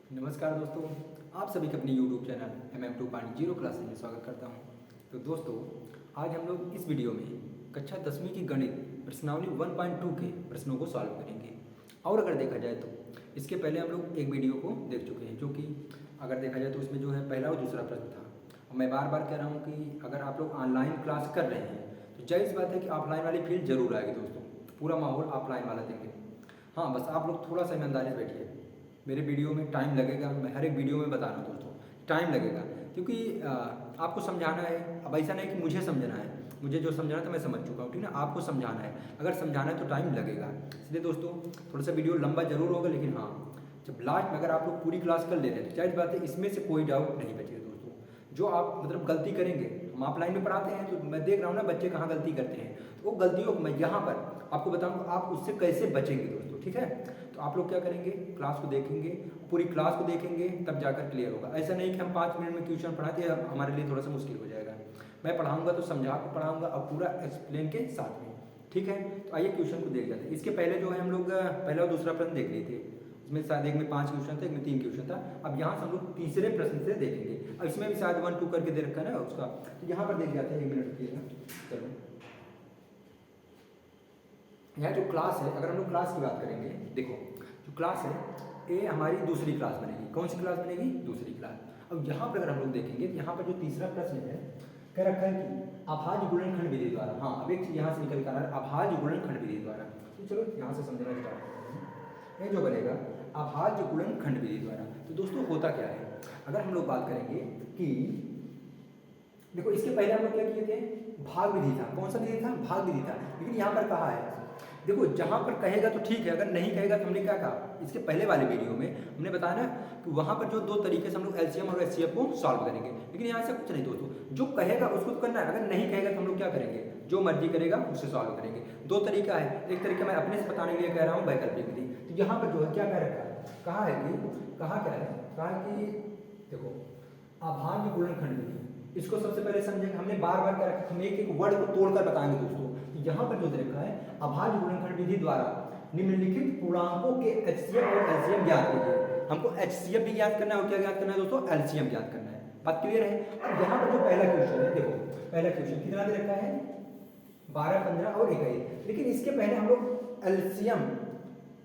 नमस्कार दोस्तों, आप सभी का अपने YouTube चैनल MM2.0 क्लासेज में स्वागत करता हूं। तो दोस्तों, आज हम लोग इस वीडियो में कक्षा 10वीं की गणित प्रश्नावली 1.2 के प्रश्नों को सॉल्व करेंगे। और अगर देखा जाए तो इसके पहले हम लोग एक वीडियो को देख चुके हैं, जो कि अगर देखा जाए तो उसमें जो है पहला और दूसरा प्रश्न था। और मैं बार बार कह रहा हूँ कि अगर आप लोग ऑनलाइन क्लास कर रहे हैं तो जाहिर सी बात है कि ऑफलाइन वाली फील जरूर आएगी दोस्तों, पूरा माहौल ऑफलाइन वाला देंगे। हाँ, बस आप लोग थोड़ा सा ईमानदारी से बैठिए। मेरे वीडियो में टाइम लगेगा, मैं हर एक वीडियो में बता रहा हूँ दोस्तों, टाइम लगेगा क्योंकि आपको समझाना है। अब ऐसा नहीं कि मुझे समझना है, मुझे जो समझाना था मैं समझ चुका हूँ, ठीक है ना। आपको समझाना है, अगर समझाना है तो टाइम लगेगा। इसलिए दोस्तों थोड़ा सा वीडियो लंबा जरूर होगा, लेकिन हाँ, जब लास्ट में अगर आप लोग पूरी क्लास कर ले रहे हैं तो जाहिर बात है इसमें से कोई डाउट नहीं बचेगा दोस्तों। जो आप मतलब गलती करेंगे, हम ऑफलाइन में पढ़ाते हैं तो मैं देख रहा हूँ ना बच्चे कहाँ गलती करते हैं, तो वो गलतियों को मैं यहाँ पर आपको बताऊँगा आप उससे कैसे बचेंगे दोस्तों, ठीक है। तो आप लोग क्या करेंगे, क्लास को देखेंगे, पूरी क्लास को देखेंगे, तब जाकर क्लियर होगा। ऐसा नहीं कि हम 5 मिनट में क्वेश्चन पढ़ाते हैं, हमारे लिए थोड़ा सा मुश्किल हो जाएगा। मैं पढ़ाऊंगा तो समझा कर पढ़ाऊंगा और पूरा एक्सप्लेन के साथ में, ठीक है। तो आइए क्वेश्चन को देख जाते हैं। इसके पहले जो है हम लोग पहला और दूसरा प्रश्न देख लिए थे, इसमें शायद एक में 5 क्वेश्चन थे, एक में 3 क्वेश्चन था। अब यहाँ से हम लोग तीसरे प्रश्न से देखेंगे। अब इसमें भी शायद 1 2 करके दे रखा है ना उसका, तो यहाँ पर देख जाते हैं। 1 मिनट रुकिएगा। चलो, यहाँ जो क्लास है, अगर हम लोग क्लास की बात करेंगे, देखो जो क्लास है ये हमारी दूसरी क्लास बनेगी। कौन सी क्लास बनेगी? दूसरी क्लास। अब यहाँ पर अगर हम लोग देखेंगे तो यहाँ पर जो तीसरा प्रश्न है, कह रखा है कि अभाज्य गुणनखंड विधि द्वारा। हाँ, अब एक चीज यहाँ से निकल कर आ रहा है, अभाज्य गुणनखंड विधि द्वारा। तो चलो यहाँ से समझना स्टार्ट करते हैं। ये जो बनेगा अभाज्य गुणनखंड विधि द्वारा, तो दोस्तों होता क्या है, अगर हम लोग बात करेंगे कि देखो इसके पहले हम लोग क्या किए थे, भाग विधि था। कौन सा विधि था? भाग विधि था। लेकिन यहाँ पर कहा है, देखो जहाँ पर कहेगा तो ठीक है, अगर नहीं कहेगा तो हमने क्या कहा, इसके पहले वाले वीडियो में हमने बताया ना कि वहाँ पर जो 2 तरीके से हम लोग एलसीएम और एचसीएफ को सॉल्व करेंगे। लेकिन यहाँ से कुछ नहीं दोस्तों, जो कहेगा उसको तो करना है, अगर नहीं कहेगा तो हम लोग क्या करेंगे, जो मर्जी करेगा उससे सॉल्व करेंगे। 2 तरीका है, एक तरीका मैं अपने से बताने के लिए कह रहा हूँ, वैकल्पिक विधि। तो यहाँ पर जो है क्या कह रखा है, कहा है कि क्या है, कहा कि देखो अभाज्य गुणनखंड विधि, इसको सबसे पहले समझेंगे। हमने बार बार क्या रखा, हम एक एक वर्ड को तोड़कर बताएंगे दोस्तों। यहाँ पर जो दे रखा है, अभाज्य गुणनखंड विधि द्वारा निम्नलिखित पूर्णांकों के एचसीएफ और एलसीएम ज्ञात कीजिए। हमको एचसीएफ भी ज्ञात करना है और क्या ज्ञात करना है दोस्तों, एलसीएम ज्ञात करना है। बात क्लियर है। अब यहाँ पर जो पहला क्वेश्चन है, देखो पहला क्वेश्चन कितना दे रखा है, 12, 15 और 21। लेकिन इसके पहले हम लोग एलसीएम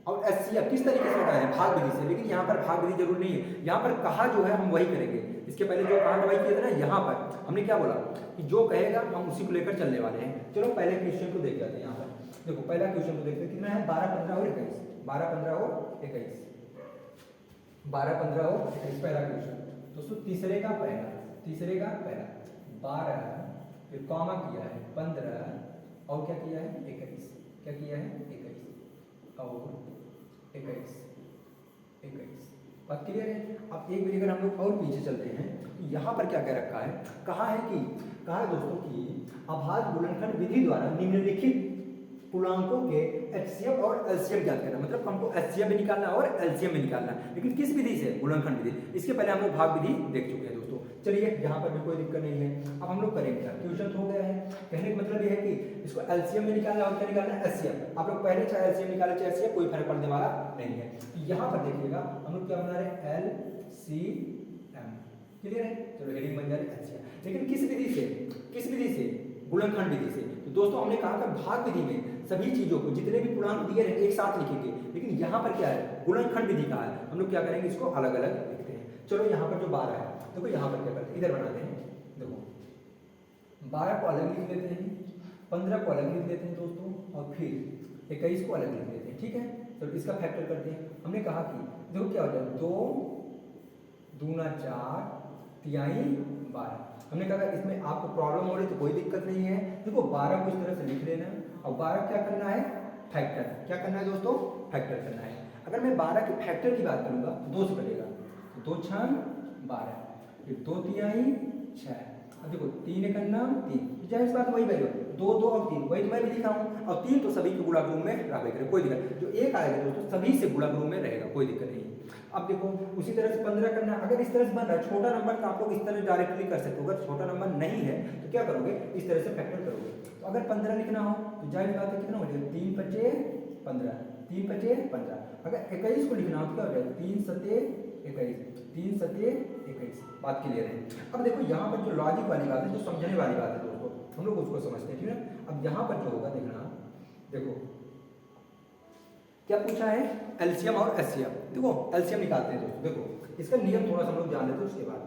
और एचसीएफ किस तरीके से बताया है, भाग विधि से। लेकिन यहाँ पर भाग विधि जरूर नहीं है, यहाँ पर कहा जो है हम वही करेंगे। इसके पहले जो कहा वही किया था ना, यहाँ पर हमने क्या बोला कि जो कहेगा हम उसी को लेकर चलने वाले हैं। चलो पहले क्वेश्चन को देख जाते हैं। यहाँ पर देखो पहला क्वेश्चन को देखते हैं, कितना है, 12, 15 और 21। 12, 15 और 21, 12, 15 और 21 पहला क्वेश्चन दोस्तों। तीसरे का पहला 12, फिर कॉमा किया है 15 और क्या किया है 21, क्या किया है 21 और 21। बात क्लियर है। अब एक बार अगर हम लोग और पीछे चलते हैं तो यहाँ पर क्या कह रखा है, कहा है दोस्तों कि अभाज्य गुणनखंड विधि द्वारा निम्नलिखित पूर्णांकों के एचसीएफ और एलसीएम ज्ञात करना। मतलब हमको एचसीएफ भी निकालना है और एलसीएम भी निकालना है, लेकिन किस विधि से, गुणनखंड विधि। इसके पहले हम लोग भाग विधि देख चुके हैं दोस्तों। चलिए यहाँ पर भी कोई दिक्कत नहीं है। अब हम लोग करेंगे क्या, क्वेश्चन हो गया है। कहने का मतलब ये है कि इसको एलसीएम में निकालना और क्या निकालना है, एचसीएफ। आप लोग पहले चाहे एलसीएम निकाले चाहे एचसीएफ, कोई फर्क पड़ने वाला नहीं है। यहाँ पर देखिएगा हम लोग क्या बना रहे हैं, एलसीएम। क्लियर है। चलो हेडिंग बन जा रही है एलसीएम। लेकिन किस विधि से, गुणनखंड विधि से। तो दोस्तों हमने कहा था भाग विधि में सभी चीजों को, जितने भी पूर्णांक दिए रहे एक साथ लिखेंगे। लेकिन यहाँ पर क्या है, गुणनखंड विधि का है, हम लोग क्या करेंगे, इसको अलग अलग लिखते हैं। चलो यहाँ पर जो 12 है, देखो यहाँ पर क्या करते हैं, इधर बनाते हैं। देखो 12 को अलग लिख लेते हैं, 15 को अलग लिख लेते हैं दोस्तों, और फिर 21 को अलग लिख लेते हैं, ठीक है। तो इसका फैक्टर करते हैं। हमने कहा कि देखो क्या हो जाए, 2 दूना 4 तिहाई 12। हमने कहा इसमें आपको प्रॉब्लम हो रही तो कोई दिक्कत नहीं है। देखो 12 को इस तरह से लिख लेना, और 12 क्या करना है, फैक्टर। क्या करना है दोस्तों, फैक्टर करना है। अगर मैं 12 के फैक्टर की बात करूंगा तो 2 से कटेगा, 2 छंग 12, फिर 2 तिहाई 6। अब देखो 3 एक अन्ना 3, जाहिर सी बात वही वैल्यू, 2 2 और 3 वही तो मैं भी लिखा हूँ। और 3 तो सभी के गुणा ग्रुप में रहा करेगा, कोई दिक्कत। जो एक आएगा दोस्तों सभी से गुणा ग्रुप में रहेगा, कोई दिक्कत नहीं। अब देखो उसी तरह से 15 करना, अगर इस तरह से बन रहा है छोटा नंबर तो आप लोग इस तरह डायरेक्टली कर सकते हो। अगर छोटा नंबर नहीं है तो क्या करोगे, इस तरह से फैक्टर करोगे। तो अगर 15 लिखना हो तो जाहिर बात है कितना हो जाएगा, 3 5 15, 3 5 15। अगर 21 को लिखना हो तो क्या हो जाएगा, 3 7 21, 3 सत्ते 21। बात क्लियर है। अब देखो यहाँ पर जो लॉजिक वाली बात है, जो समझने वाली बात है दोस्तों, हम लोग उसको समझते हैं, ठीक है। अब यहाँ पर जो होगा देखना, देखो क्या पूछा है, एलसीएम और एचसीएफ। देखो एलसीएम निकालते हैं दोस्तों, देखो इसका नियम थोड़ा सा हम लोग जान लेते हैं, उसके बाद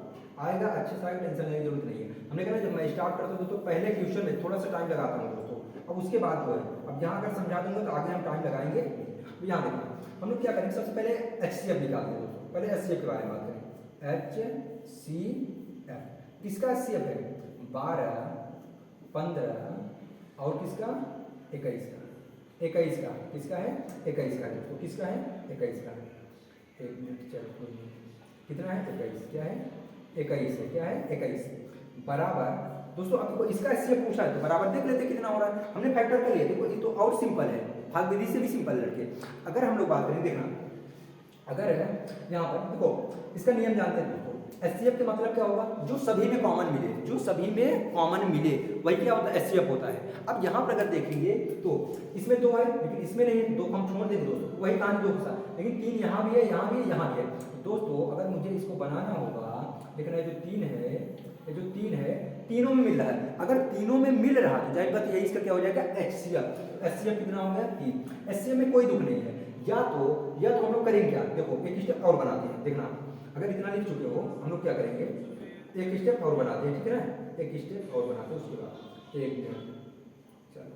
आएगा अच्छे से आएगा, टेंशन लेने की जरूरत नहीं है। हमने कहा जब मैं स्टार्ट करता हूँ दोस्तों, पहले ट्यूशन में थोड़ा सा टाइम लगाता हूँ दोस्तों, अब उसके बाद जो है, अब यहाँ अगर समझा दूंगा तो आगे हम टाइम लगाएंगे। तो यहाँ देखो हम लोग क्या करेंगे, सबसे पहले एचसीएफ निकालते हैं दोस्तों। पहले एचसीएफ के बारे में बात करें, HCF किसका एचसीएफ है, 12, 15 और किसका 21 का, 21 का किसका है, 21 का दोस्तों, किसका है 21 का। 1 मिनट चलो, कितना है 21, क्या है 21 है, क्या है 21 बराबर दोस्तों। आपको इसका एचसीएफ पूछा है तो बराबर देख लेते कितना हो रहा है, हमने फैक्टर कर लिया। देखो ये तो और सिंपल है, भाग विधि से भी सिंपल लड़के। अगर हम लोग बात करें, देखना अगर यहाँ पर देखो इसका नियम जानते हैं दोस्तों, एचसीएफ का मतलब क्या होगा, जो सभी में कॉमन मिले, जो सभी में कॉमन मिले वही क्या होता है, एचसीएफ होता है। अब यहाँ पर अगर देखेंगे तो इसमें 2 है लेकिन इसमें नहीं, 2 हम छोड़ देंगे दोस्तों, वही कहानी 2 के साथ, लेकिन 3 यहाँ भी है, यहाँ भी है, यहाँ भी है दोस्तों। अगर मुझे इसको बनाना होगा, देखना जो 3 है, ये जो 3 है तीनों में मिल रहा है, अगर तीनों में मिल रहा है तो जाहिर बात यही इसका क्या हो जाएगा, एचसीएफ। एचसीएफ कितना हो गया 3। एचसीएफ में कोई दुख नहीं है, या तो हम लोग करेंगे क्या, देखो एक स्टेप और बनाते हैं। देखना अगर इतना लिख चुके हो, हम लोग क्या करेंगे, एक स्टेप और बनाते हैं, ठीक है ना, एक स्टेप और बनाते हैं, उसके बाद 1 मिनट चलो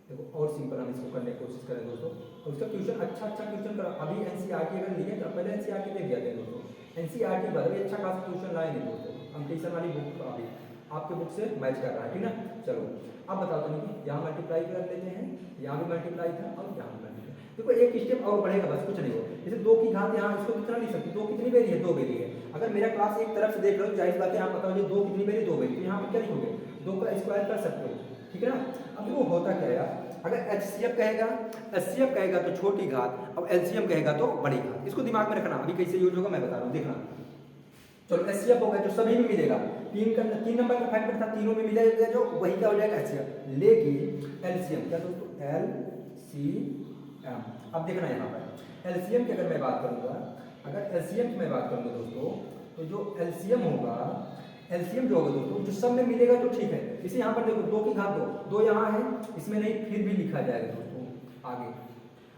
देखो और सिंपल हम इसको करने की कोशिश करें दोस्तों। और उसका ट्यूशन अच्छा ट्यूशन करो, अभी एनसीईआरटी अगर लिए तो पहले एनसीईआरटी देख जाते हैं दोस्तों, एनसीईआरटी बाद भी अच्छा खासा ट्यूशन लाएंगे दोस्तों, हम ट्यूशन वाली बुक अभी आपके बुक से मैच कर रहा है, ठीक ना। चलो अब बताओ तो नहीं, यहाँ मल्टीप्लाई कर लेते हैं, यहाँ भी मल्टीप्लाई था और यहाँ भी मल्टीप्लाई। देखो एक स्टेप और बढ़ेगा, बस कुछ नहीं हो। जैसे 2 की घात यहाँ इसको कितना लिख सकते, 2 कितनी बेरी है, 2 बेरी है। अगर मेरा क्लास एक तरफ से देख रहे हो, जाहिर बात है यहाँ बताओ 2 कितनी बेरी, 2 बेरी, तो यहाँ पर क्या लिखोगे, 2 का स्क्वायर कर सकते हो, ठीक है ना। अब वो होता क्या है, अगर एचसीएफ कहेगा, एचसीएफ कहेगा तो छोटी घात, अब एलसीएम कहेगा तो बड़ी घात। इसको दिमाग में रखना, अभी कैसे यूज होगा मैं बता रहा हूँ, देखना। चलो एचसीएफ हो गया जो सभी में मिलेगा, 3 नंबर का फैक्टर था, तीनों में मिलेगा जो, वही क्या हो जाएगा एचसीएफ। लेकिन एलसीएम क्या दोस्तों, एलसीएम। अब देखना यहाँ पर एलसीएम की अगर मैं बात करूँगा, अगर एलसीएम की मैं बात करूँगा दोस्तों, तो जो एलसीएम होगा, एलसीएम जो होगा दोस्तों, जो सब में मिलेगा तो ठीक है। इसे यहाँ पर देखो 2 की घात 2, 2 यहाँ है, इसमें नहीं फिर भी लिखा जाएगा दोस्तों। आगे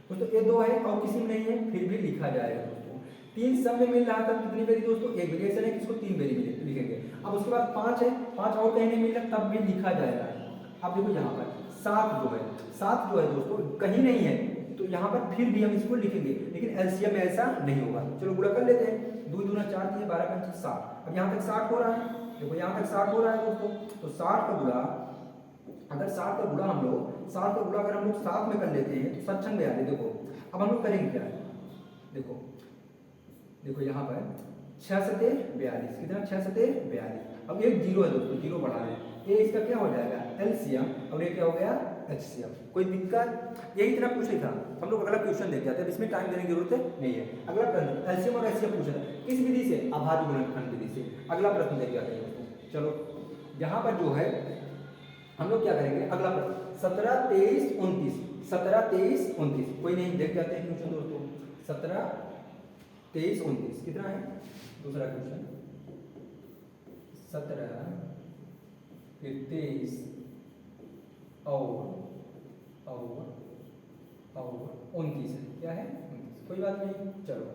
दोस्तों ये 2 है और किसी में नहीं है, फिर भी लिखा जाएगा दोस्तों। 3 सब में मिल रहा था, कितनी बेरी दोस्तों, 1 बेरी, ऐसा नहीं कि इसको 3 बेरी लिखेंगे। अब उसके बाद 5 है, 5 और कहीं नहीं मिल रहा, तब भी लिखा जाएगा। अब देखो यहाँ पर 7 जो है, 7 जो है दोस्तों कहीं नहीं है, तो यहाँ पर फिर भी हम इसको लिखेंगे, लेकिन एलसीएम में ऐसा नहीं होगा। चलो गुणा कर लेते हैं, 2 दूना 4 दिए, 12 पंच 60। अब यहाँ तक 60 हो रहा है, देखो यहाँ तक 60 हो रहा है दोस्तों, तो 60 का गुणा, अगर 60 का गुणा हम लोग 60 का गुणा अगर हम लोग 7 में कर लेते हैं तो 7 छंग 42। देखो अब हम लोग करेंगे क्या, देखो देखो यहाँ पर 6 सते 42, कितना 6 सते 42। अब एक 0 है दोस्तों, 0 बढ़ा दें, ये इसका क्या हो जाएगा एलसीएम, और ये क्या हो गया एचसीएम। कोई दिक्कत, यही इतना पूछ ही था, हम लोग अगला क्वेश्चन देख जाते हैं, इसमें टाइम देने की जरूरत नहीं है। अगला प्रश्न एलसीएम और एचसीएम पूछा था, किस विधि से, अभाज्य गुणनखंड विधि से। अगला प्रश्न देख जाते हैं दोस्तों। चलो यहाँ पर जो है हम लोग क्या करेंगे, अगला प्रश्न 17, 23, 29, 17, 23, 29, कोई नहीं, देख जाते हैं क्वेश्चन दोस्तों। 17, 23, 29 कितना है, दूसरा क्वेश्चन 17 फिर 23 और 29 है, क्या है 29, कोई बात नहीं। चलो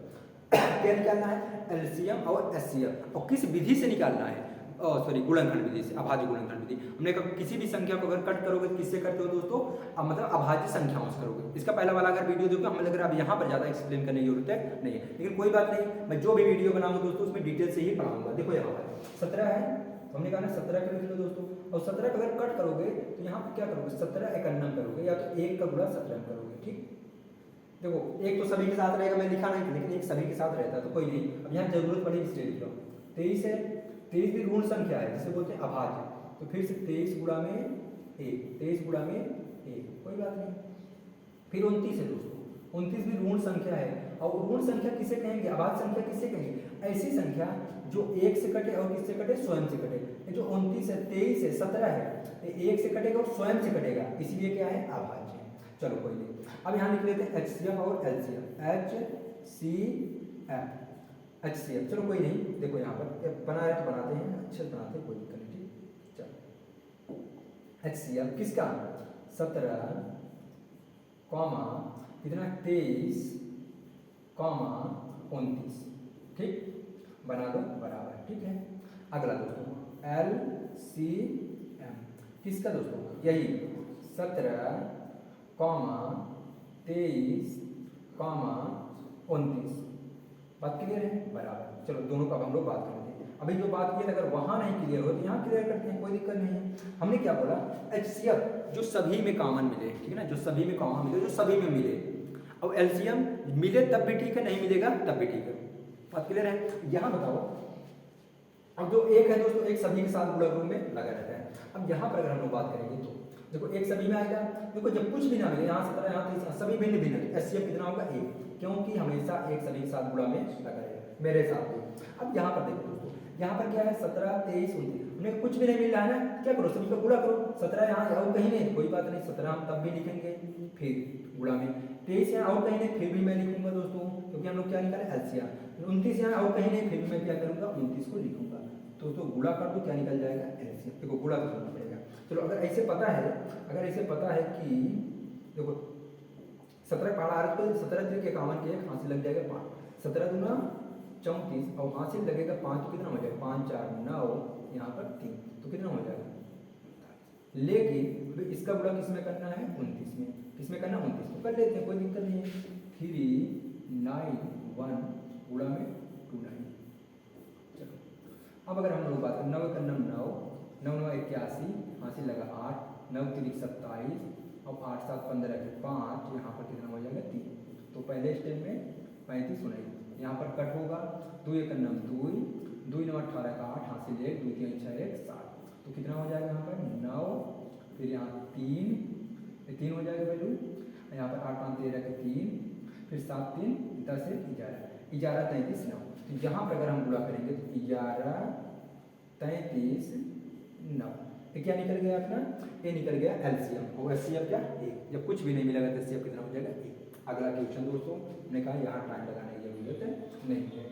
क्या निकालना है, एलसीएम और एचसीएफ, और किस विधि से निकालना है, सॉरी गुणनखंड विधि से, अभाज्य गुणनखंड विधि। हमने कहा किसी भी संख्या को अगर कट करोगे किससे करते हो दोस्तों, अब मतलब अभाज्य संख्याओं से करोगे। इसका पहला वाला अगर वीडियो देखो, हमें लग रहा है अब यहाँ पर ज़्यादा एक्सप्लेन करने की जरूरत है नहीं है, लेकिन कोई बात नहीं, मैं जो भी वीडियो बनाऊंगा दोस्तों उसमें डिटेल से ही पढ़ाऊंगा। देखो यहाँ पर 17 है, तो हमने कहा ना 17 का लिख लो दोस्तों, और 17 का अगर कट करोगे तो यहाँ पर क्या करोगे, 17 51 करोगे, या तो 1 का गुणा 17 में करोगे, ठीक। देखो एक तो सभी के साथ रहेगा, मैं लिखा नहीं, लेकिन एक सभी के साथ रहता है तो कोई नहीं, अब यहाँ जरूरत पड़ेगी इसलिए लिख लो। 23 है, 23 भी ऋण संख्या है जिसे बोलते हैं अभाज्य, तो फिर से 23 गुणा में 1, 23 गुणा में 1, कोई बात नहीं। फिर 29 है दोस्तों, 29 भी ऋण संख्या है, और ऋण संख्या किसे कहेंगे, अभाज्य संख्या किसे कहेंगे, ऐसी संख्या जो 1 से कटे और किससे कटे, स्वयं से कटे। ये जो 29 है, 23 है, 17 है, ये 1 से कटेगा और स्वयं से कटेगा, इसीलिए क्या है अभाज्य। चलो कोई नहीं, अब यहाँ लिख लेते हैं एचसीएफ और एलसीएम। एचसीएफ HCl, चलो कोई नहीं, देखो यहाँ पर बना रहे तो बनाते हैं, अच्छे से बनाते हैं, कोई दिक्कत नहीं, ठीक। चलो HCl किसका 17 कॉमा कितना 23 कॉमा 29, ठीक, बना दो बराबर, ठीक है। अगला दोस्तों LCM किसका दोस्तों, यही 17 कॉमा 23 कॉमा 29, बात क्लियर है बराबर। चलो दोनों का हम लोग बात करेंगे। अभी जो बात की अगर वहां नहीं क्लियर हो तो यहाँ क्लियर करते हैं, कोई दिक्कत नहीं है। हमने क्या बोला HCl जो सभी में कॉमन मिले, ठीक है ना, जो सभी में कॉमन मिले, जो सभी में मिले। अब LCM मिले तब भी ठीक है, नहीं मिलेगा तब भी ठीक है, बात क्लियर है। यहाँ बताओ अब जो एक है दोस्तों, एक सभी के साथ गुणक रूप में लगा रहता है। अब यहाँ पर अगर हम लोग बात करेंगे तो देखो एक सभी में आएगा, देखो जब कुछ भी ना मिले, यहाँ 17 यहाँ 23 सभी भिन्न भिन्न, HCl कितना होगा 1, क्योंकि हमेशा एक सभी के साथ गुणा में लगा रहेगा मेरे साथ भी। अब यहाँ पर देखो दोस्तों, यहाँ पर क्या है 17 23 29, हमें कुछ भी नहीं मिल रहा है ना, क्या करो सभी को गुणा करो। 17 यहाँ और कहीं नहीं, कोई बात नहीं, 17 हम तब भी लिखेंगे फिर गुणा में, 23 यहाँ और कहीं नहीं फिर भी मैं लिखूंगा दोस्तों, क्योंकि हम लोग क्या निकाले LCM। 29 यहाँ और कहीं नहीं फिर भी मैं क्या करूँगा 29 को लिखूंगा, तो गुणा कर दो क्या निकल जाएगा LCM, देखो गुणा करना पड़ेगा। चलो अगर ऐसे पता है, अगर ऐसे पता है कि देखो 17 पढ़ा आ रहा है तो 17 तरीके कामन के एक हासिल लग जाएगा 5, 17 दूना 34 और हासिल लगेगा 5 तो कितना हो जाएगा 5 4 9, यहाँ पर 3 तो कितना हो जाएगा। लेकिन इसका गुणा किसमें करना है 29 में, किसमें करना 29 में कर लेते हैं, कोई दिक्कत नहीं है। 3 9 1 गुणा में 2 9। चलो अब अगर हम लोग बात करें 9 का 9 9 9 81 हासिल लगा 8 9 3 27 अब 8 7 15 के 5, यहाँ पर कितना हो जाएगा 3, तो पहले स्टेप में 35 होना, यहाँ पर कट होगा 2 1 9 2 2 9 18 का 8 हासिल 1 2 3 6 1 7, तो कितना हो जाएगा यहाँ पर 9, फिर यहाँ 3 हो जाएगा वैल्यू, यहाँ पर 8 5 13 के 3, फिर 7 3 10 11 11 33 9, तो यहाँ पर अगर हम गुणा करेंगे तो 11 33 9, तो क्या निकल गया अपना, ये निकल गया LCM, और LCM क्या 1, जब कुछ भी नहीं मिलेगा तो LCM कितना हो जाएगा 1। अगला क्वेश्चन दोस्तों, मैंने कहा यहाँ टाइम लगाने की जरूरत नहीं है,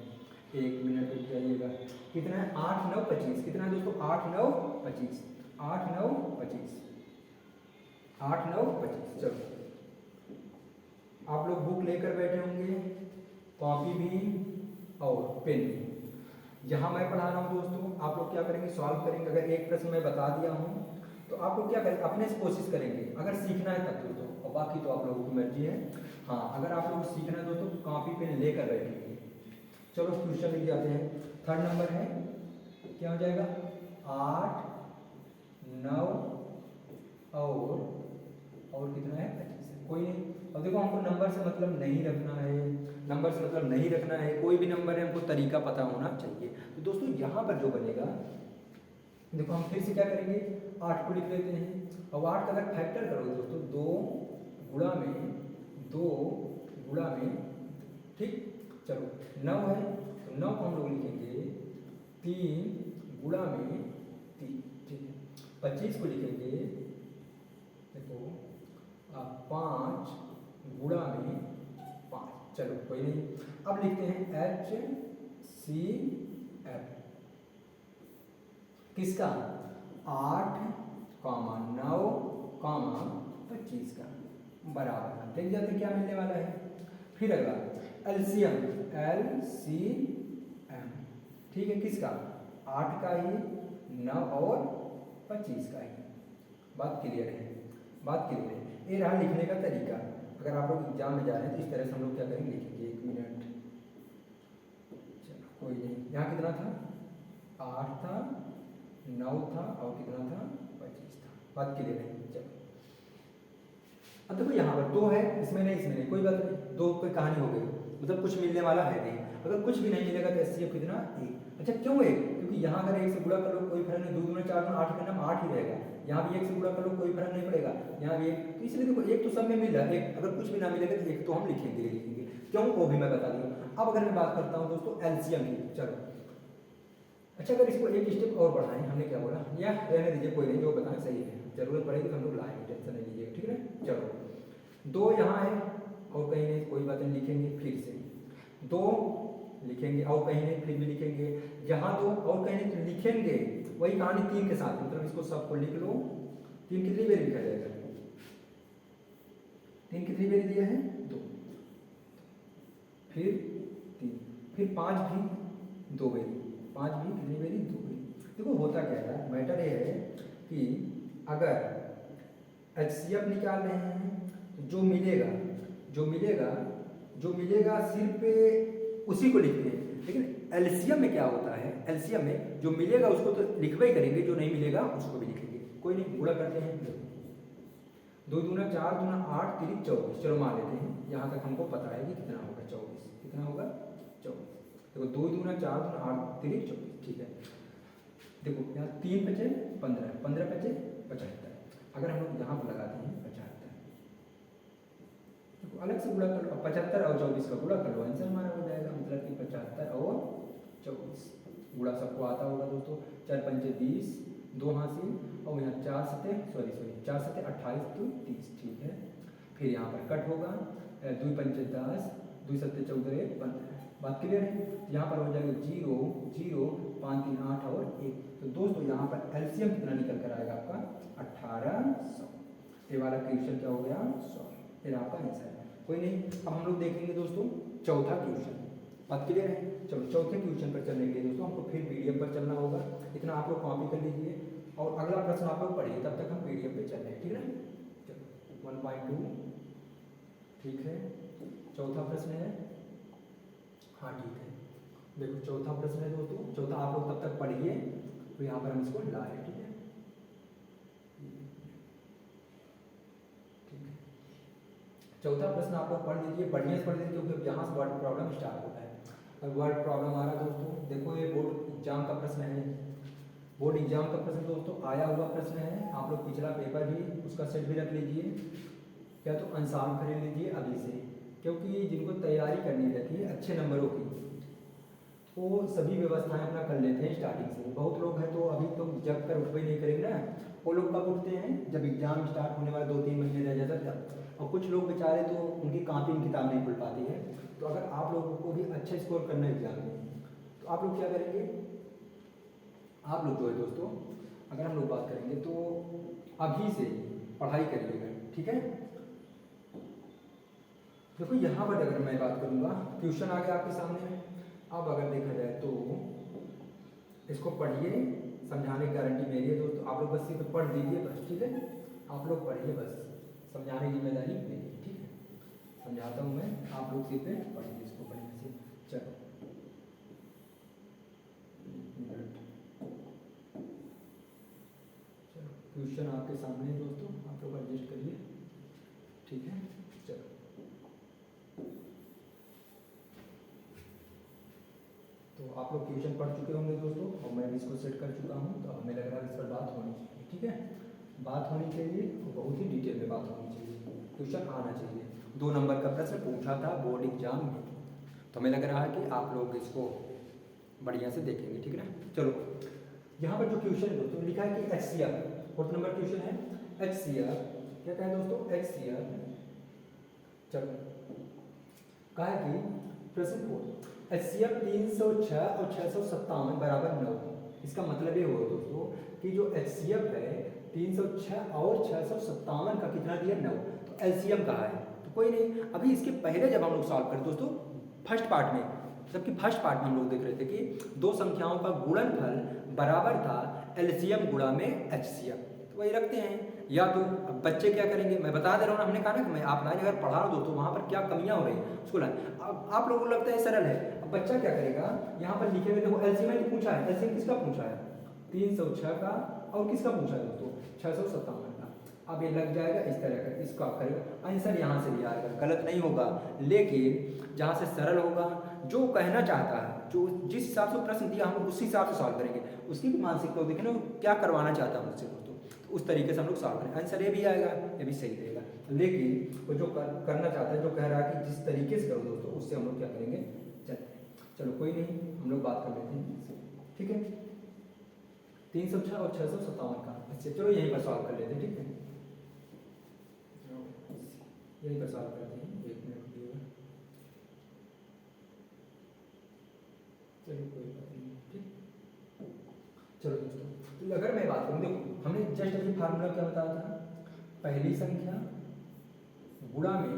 1 मिनट रुक जाइएगा। कितना है 8 9 25, कितना है दोस्तों 8 9 25 8 9 25 8 9 25। चलो आप लोग बुक लेकर बैठे होंगे, कॉपी भी और पेन भी। यहाँ मैं पढ़ा रहा हूँ दोस्तों, आप लोग क्या करेंगे सॉल्व करेंगे। अगर एक प्रश्न मैं बता दिया हूँ तो आप लोग क्या करेंगे अपने से कोशिश करेंगे, अगर सीखना है तब दोस्तों, और बाकी तो आप लोगों की मर्जी है। हाँ अगर आप लोग सीखना है दोस्तों कॉपी पेन लेकर बैठेंगे। चलो क्वेश्चन लिख जाते हैं, 3rd नंबर है, क्या हो जाएगा 8 9 और कितना है 25, कोई नहीं। अब देखो हमको नंबर से मतलब नहीं रखना है, नंबर से मतलब नहीं रखना है, कोई भी नंबर है हमको तरीका पता होना चाहिए। तो दोस्तों यहाँ पर जो बनेगा, देखो हम फिर से क्या करेंगे 8 को लिख लेते हैं, अब 8 का अगर फैक्टर करोगे दोस्तों 2 गुणा में, ठीक। चलो 9 है तो 9 को हम लोग लिखेंगे 3 गुणा में 3, ठीक है। 25 को लिखेंगे देखो 5 गुणा में 5, चलो कोई नहीं। अब लिखते हैं HCF किसका 8 9 25 का बराबर, देख जाते क्या मिलने वाला है। फिर अगला LCM ठीक है, किसका 8 का ही 9 और 25 का ही। बात क्लियर है, बात क्लियर है। ये रहा लिखने का तरीका। अगर आप लोग एग्जाम में जा रहे हैं तो इस तरह से हम लोग क्या करेंगे लिखेंगे, 1 मिनट, चलो कोई नहीं। यहाँ कितना था 8 था 9 था और कितना था 25 था, बात क्लियर है। चलो अब देखो यहाँ पर 2 है, इसमें नहीं, कोई बात नहीं, 2 कोई कहानी हो गई, मतलब कुछ मिलने वाला है नहीं। अगर कुछ भी नहीं मिलेगा तो HCF कितना 1। अच्छा क्यों 1, क्योंकि यहाँ अगर 1 से गुणा कर लो कोई फर्क नहीं, 2 दूना 4 दूना 8 का नाम 8 ही रहेगा। यहाँ भी 1 से गुणा कर लो कोई फर्क नहीं पड़ेगा, यहाँ भी 1, तो इसलिए देखो 1 तो सब में मिल रहा है, 1 अगर कुछ भी ना मिलेगा तो 1 तो हम लिखेंगे। क्यों वो भी मैं बता दूँ। अब अगर मैं बात करता हूँ दोस्तों LCM की, चलो अच्छा अगर इसको एक स्टेप और बढ़ाएं, हमने क्या बोला या रहने दीजिए कोई नहीं, जो बताएं सही है, जरूरत पड़ेगी तो हम लोग लाएंगे, टेंशन नहीं लीजिएगा, ठीक है। चलो 2 यहाँ है और कहीं नहीं, कोई बात नहीं लिखेंगे फिर से 2 लिखेंगे, और कहीं नहीं फिर भी लिखेंगे, जहाँ तो और कहीं नहीं तो लिखेंगे, वही कहानी 3 के साथ, मतलब इसको सबको लिख लो। 3 कितनी बार लिखा जाएगा? 3 कितनी बार दिया है? 2, फिर 3, फिर 5 भी 2 बार, 5 भी कितनी बार? 2 बार। देखो होता क्या है, मैटर ये है कि अगर HCF निकाल रहे हैं तो जो मिलेगा सिर्फ उसी को लिखते हैं, लेकिन एलसीएम में क्या होता है, एलसीएम में जो मिलेगा उसको तो लिखवा ही करेंगे, जो नहीं मिलेगा उसको भी लिखेंगे। कोई नहीं, गुणा करते हैं। 2 दूना 4 दूना 8 3 24, चलो मान लेते हैं, यहाँ तक हमको पता है कि कितना होगा, 24। कितना होगा? 24। देखो 2 दूना 4 दूना 8 3 24, ठीक है। देखो यहाँ 3 बचे 15, 15 बचे 75। अगर हम लोग यहाँ पर लगाते हैं 75, तो अलग से गुणा कर लो, 75 और 24 का गुणा कर लो, आंसर हमारा हो जाएगा। मतलब कि 75 और 24 गुणा सबको आता होगा दोस्तों। 4 पंचे 20, 2 हासिल, और यहाँ 4 सते 28 तो 30, ठीक है। फिर यहाँ पर कट होगा, 2 पंचे 10, 2 सत्ते 14, 15। बात क्लियर है? यहाँ पर हो जाएगा 0 0 5 3 8 और 1। तो दोस्तों यहाँ पर एलसीएम कितना निकल कर आएगा आपका? 1800। ये वाला क्वेश्चन क्या हो गया? सॉल्व। फिर आपका आंसर है। कोई नहीं, अब हम लोग देखेंगे दोस्तों चौथा क्वेश्चन। बात क्लियर है? चलो चौथे क्वेश्चन पर चलने के लिए दोस्तों हमको फिर पीडीएफ पर चलना होगा। इतना आप लोग कॉपी कर लीजिए और अगला प्रश्न आप लोग पढ़िए, तब तक हम पीडीएफ पे चल रहे हैं, ठीक है ना? चलो 1.2, ठीक है। चौथा प्रश्न है, हाँ ठीक है। देखो चौथा प्रश्न है दोस्तों, चौथा आप लोग तब तक पढ़िए, तो यहाँ पर हम इसको ला रहे हैं, ठीक है। चौथा प्रश्न आप लोग पढ़ लीजिए, बढ़िया से पढ़ लीजिए, क्योंकि यहाँ से वर्ड प्रॉब्लम स्टार्ट होता है। अब वर्ड प्रॉब्लम आ रहा है दोस्तों, देखो ये बोर्ड एग्जाम का प्रश्न है, बोर्ड एग्जाम का प्रश्न दोस्तों आया हुआ प्रश्न है। आप लोग पिछला पेपर भी उसका सेट भी रख लीजिए, या तो अंसार खरीद लीजिए अभी से, क्योंकि जिनको तैयारी करनी रहती है अच्छे नंबरों की, तो सभी व्यवस्थाएं अपना कर लेते हैं स्टार्टिंग से। बहुत लोग हैं तो अभी तो जग कर उठवे नहीं करेंगे ना, वो लोग कब उठते हैं? जब एग्जाम स्टार्ट होने वाले 2-3 महीने रह जाता तब। और कुछ लोग बेचारे तो उनकी कापी किताब नहीं खुल पाती है। तो अगर आप लोगों को भी अच्छा स्कोर करना है एग्जाम में, तो आप लोग क्या करेंगे? आप लोग जो है दोस्तों, अगर हम लोग बात करेंगे तो अभी से पढ़ाई करिएगा, ठीक है। देखो यहाँ पर अगर मैं बात करूँगा, क्वेश्चन आ गया आपके सामने। अब अगर देखा जाए तो इसको पढ़िए, समझाने की गारंटी मेरी है दोस्तों। आप लोग बस सिर्फ पढ़ दीजिए बस, ठीक है। आप लोग पढ़िए बस, समझाने की जिम्मेदारी मेरी, ठीक है। समझाता हूँ मैं, आप लोग सिर्फ पढ़िए इसको बढ़िया से। चलो क्वेश्चन आपके सामने है दोस्तों, आप लोग एडजस्ट करिए, ठीक है। चलो तो आप लोग क्वेश्चन पढ़ चुके होंगे दोस्तों, और मैं भी इसको सेट कर चुका हूँ। तो हमें लग रहा है इस पर बात होनी चाहिए, ठीक है। बात होनी चाहिए, बहुत ही डिटेल में बात होनी चाहिए, क्वेश्चन आना चाहिए। 2 नंबर का प्रश्न पूछा था बोर्ड एग्जाम में, तो हमें लग रहा है कि आप लोग इसको बढ़िया से देखेंगे, ठीक है ना। चलो यहाँ पर जो क्वेश्चन है दोस्तों लिखा है कि HCF, 4th नंबर क्वेश्चन है HCF, क्या कहा है दोस्तों? HCF। चलो कहा है कि प्रश्न 4 HCF 306 और 657 बराबर 9। इसका मतलब ये हुआ दोस्तों कि जो HCF है 306 और 657 का कितना दिया? 9। तो LCM कहा है। तो कोई नहीं, अभी इसके पहले जब हम लोग सॉल्व करें दोस्तों फर्स्ट पार्ट में, जबकि फर्स्ट पार्ट में हम लोग देख रहे थे कि 2 संख्याओं का गुणनफल बराबर था LCM गुणा में HCF, तो वही रखते हैं। या तो अब बच्चे क्या करेंगे, मैं बता दे रहा हूँ, हमने कहा ना कि मैं आप लाइन अगर पढ़ा रहा हूँ दोस्तों, वहाँ पर क्या कमियाँ हो रही हैं उसको लाइन। अब आप लोगों को लगता है सरल है, अब बच्चा क्या करेगा, यहाँ पर लिखे हुए देखो LCM पूछा है, LCM किसका पूछा है? 306 का, और किसका पूछा है दोस्तों? 657 का। अब ये लग जाएगा इस तरह का, इसका करेगा आंसर यहाँ से भी आएगा, गलत नहीं होगा, लेकिन जहाँ से सरल होगा, जो कहना चाहता है, जो जिस हिसाब से प्रश्न दिया हम उसी हिसाब से सॉल्व करेंगे, उसकी भी मानसिकता देखें ना, क्या करवाना चाहता है मुझसे दोस्तों, तो उस तरीके से हम लोग सॉल्व करें। आंसर ये भी आएगा, ये भी सही रहेगा, लेकिन वो जो करना चाहता है, जो कह रहा है कि जिस तरीके से करो दोस्तों, उससे हम लोग क्या करेंगे, चलो कोई नहीं, हम लोग बात कर लेते हैं, ठीक है। 306 और 657 का, अच्छा चलो यहीं पर सॉल्व कर लेते हैं, ठीक है, यहीं पर सॉल्व करते हैं। 1 मिनट दिए, चलो कोई बात नहीं, ठीक। चलो दोस्तों, तो अगर मैं बात करूँ, देखो हमने जस्ट अभी फार्मूला क्या बताया था, पहली संख्या गुणा में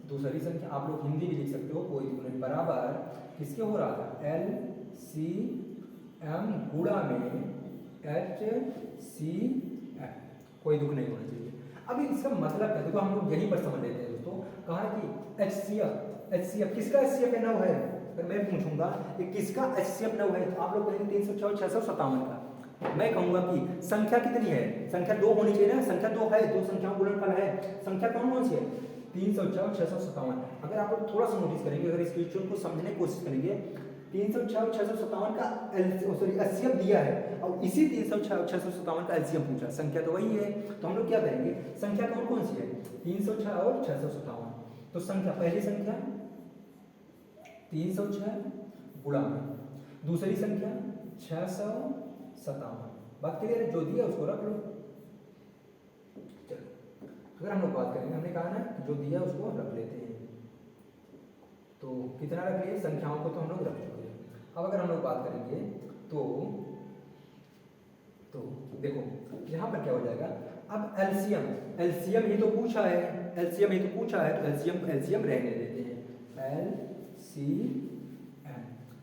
दूसरी संख्या, आप लोग हिंदी भी लिख सकते हो, कोई दिक्कत नहीं, बराबर किसके हो रहा था, एल सी एम गुणा में एच सी एम, कोई दुख नहीं होना चाहिए। अभी इसका मतलब क्या, देखो हम लोग यहीं पर समझ लेते हैं दोस्तों, कहा कि एच सी एफ किसका एच सी एफ नव है, अगर मैं पूछूंगा कि किसका एच सी एफ नव है, तो आप लोग कहेंगे 306,657 का। मैं कहूंगा कि संख्या कितनी है, संख्या 2 होनी चाहिए ना, संख्या 2 है, 2 संख्याओं गुणनफल है, संख्या कौन सी है, 306,657। अगर आप लोग थोड़ा सा नोटिस करेंगे, अगर इस क्वेश्चन को समझने की कोशिश करेंगे, 306,657 का एचसीएफ दिया है और इसी 306,657 का एलसीएम पूछा, संख्या तो वही है, तो हम लोग क्या करेंगे, संख्या कौन कौन सी है, 306 और 657, तो संख्या पहली संख्या 306 गुणा में दूसरी संख्या 657, बात क्लियर है, जो दिया उसको रख लो। चलो अगर हम लोग बात करेंगे, हमने कहा ना जो दिया उसको रख लेते हैं, तो कितना रख लिए, संख्याओं को तो हम लोग रख चुके हैं। अब अगर हम लोग बात करेंगे तो देखो यहाँ पर क्या हो जाएगा, अब एलसीएम, एलसीएम ही तो पूछा है, एलसीएम ही तो पूछा है, तो एलसीएम एलसीएम रहने देते हैं, एलसीएम,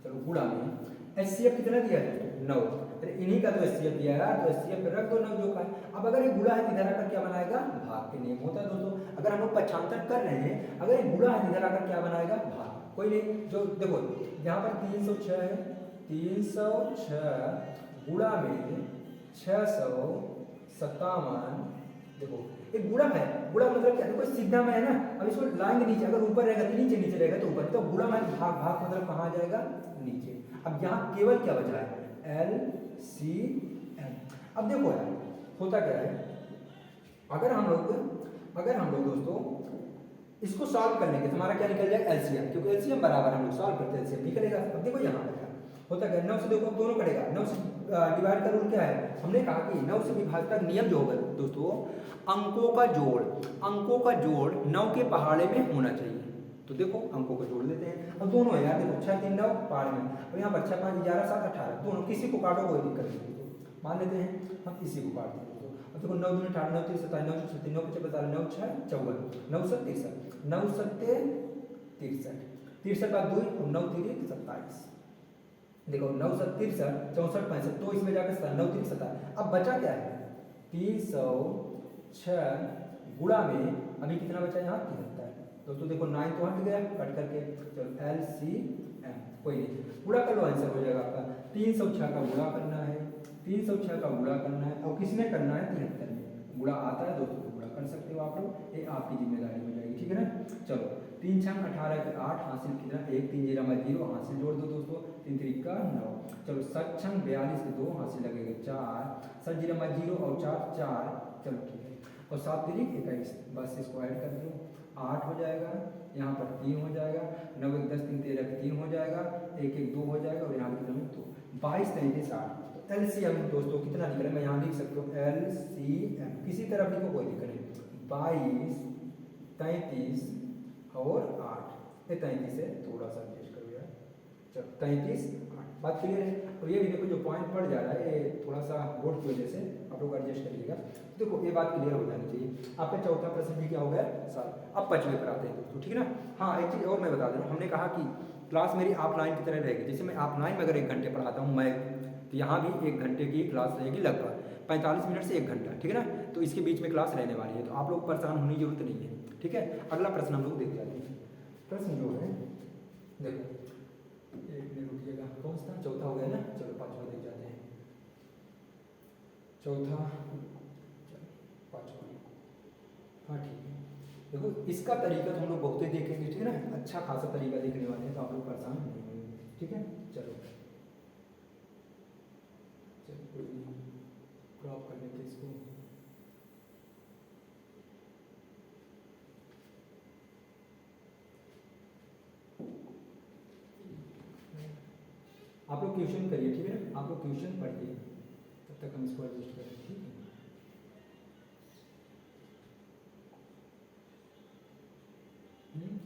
चलो गुणा में एचसीएफ कितना दिया है, 9, इन्हीं का तो एचसीएफ दिया है यार, तो एचसीएफ पे रख दो 9 जो का है। अब अगर ये गुणा है, इधर आकर क्या बनाएगा, भाग के नियम होता है दोस्तों, अगर हम लोग पक्षांतर कर रहे हैं, अगर ये गुणा है, इधर आकर क्या बनाएगा, भाग, कोई नहीं, जो देखो यहाँ पर 306 है, 306 गुणा में 657, देखो एक गुणा है, गुणा मतलब क्या, देखो सीधा में है ना, अब इसको लाएंगे नीचे, अगर ऊपर रहेगा तो नीचे, नीचे रहेगा तो ऊपर, तो गुणा में भाग, भाग मतलब कहाँ जाएगा, नीचे। अब यहाँ केवल क्या बचा है, एल सी एम। अब देखो यार होता क्या है, अगर हम लोग दोस्तों इसको सॉल्व करने के, हमारा क्या निकल जाएगा, एलसीएम, क्योंकि एलसीएम बराबर हम लोग सॉल्व करते हैं, एलसीएम निकलेगा। अब देखो यहाँ पर क्या होता है, 9 से देखो दोनों कटेगा, 9 से डिवाइड का रूल क्या है, हमने कहा कि 9 से विभाजित का नियम जो होगा दोस्तों, अंकों का जोड़ 9 के पहाड़े में होना चाहिए। तो देखो अंकों को जोड़ लेते हैं, अब दोनों है यार, देखो 6 3 9 पहाड़ में, और यहाँ पर 6 5 11 7 18, दोनों किसी को काटो कोई दिक्कत नहीं, तो मान लेते हैं हम इसी को काटते हैं। अब देखो 9 2 18 9 3 27 9 6 9 5 52 9 6 54 9 7 63 9 7 63 63 बाद 2 और 9 3 27, देखो 9 7 63 64 65, तो इसमें जाकर 9 3 27, अब बचा क्या है, 306 गुणा में अभी कितना बचा यहाँ, 73, दोस्तों देखो 9 तो हट गया कट करके, चलो एल सी एम, कोई नहीं, गुणा कर लो, आंसर हो जाएगा आपका 306 का गुणा करना है, 306 का गुणा करना है, और किसने करना है, 73 में गुणा आता है दोस्तों, गुणा कर सकते हो आप लोग, ये आपकी जिम्मेदारी हो जाएगी, ठीक है ना। चलो 3 6 18 के 8 हासिल कितना, 1 3 0 0 हासिल जोड़ दो दोस्तों, 3 3 का 9, चलो 7 6 42 के 2 हासिल लगेगा 4, 7 0 0 और 4 4, चलो ठीक है, और 7 3 21, बस इसको ऐड कर दो, 8 हो जाएगा, यहाँ पर 3 हो जाएगा, 9 1 10 3 13 3 हो जाएगा, 1 1 2 हो जाएगा, और यहाँ पर कितना 2, 22 33 8, तो एलसीएम दोस्तों कितना निकले, मैं यहाँ लिख सकता हूँ एलसीएम, किसी तरफ लिखो कोई दिक्कत नहीं, 22 33 और 8, ये 33 है, थोड़ा सा एडजस्ट करो यार, चलो 33 8, बात क्लियर है। और ये भी देखो जो पॉइंट पड़ जा रहा है, ये थोड़ा सा बोर्ड की वजह से आप लोग एडजस्ट करिएगा, देखो ये बात क्लियर हो जानी चाहिए। आपका चौथा प्रश्न भी क्या हो गया सर, अब 5वें पर आते हैं दोस्तों, ठीक है ना। हाँ एक चीज़ और मैं बता दे रहा हूँ, हमने कहा कि क्लास मेरी ऑफलाइन की तरह रहेगी, जैसे मैं ऑफलाइन में अगर 1 घंटे पढ़ाता हूँ मैं, तो यहाँ भी 1 घंटे की क्लास रहेगी, लगभग 45 मिनट से 1 घंटा, ठीक है ना, तो इसके बीच में क्लास रहने वाली है, तो आप लोग परेशान होने की जरूरत नहीं है, ठीक है। अगला प्रश्न हम लोग देख जाते हैं, प्रश्न जो है देखो, एक मिनट रुकिएगा, कौन सा चौथा हो गया ना, चलो 5वां देख जाते हैं, चौथा 5वां, हाँ ठीक है। देखो इसका तरीका तो हम लोग बहुत ही देखेंगे, ठीक है ना, अच्छा खासा तरीका देखने वाले हैं, तो आप लोग परेशान नहीं होंगे, ठीक है। चलो कोई नहीं, क्रॉप कर लेते इसको, आप लोग क्वेश्चन करिए, ठीक है ना, आप लोग क्वेश्चन पढ़िए, तब तक हम इसको एडजस्ट करें, ठीक है।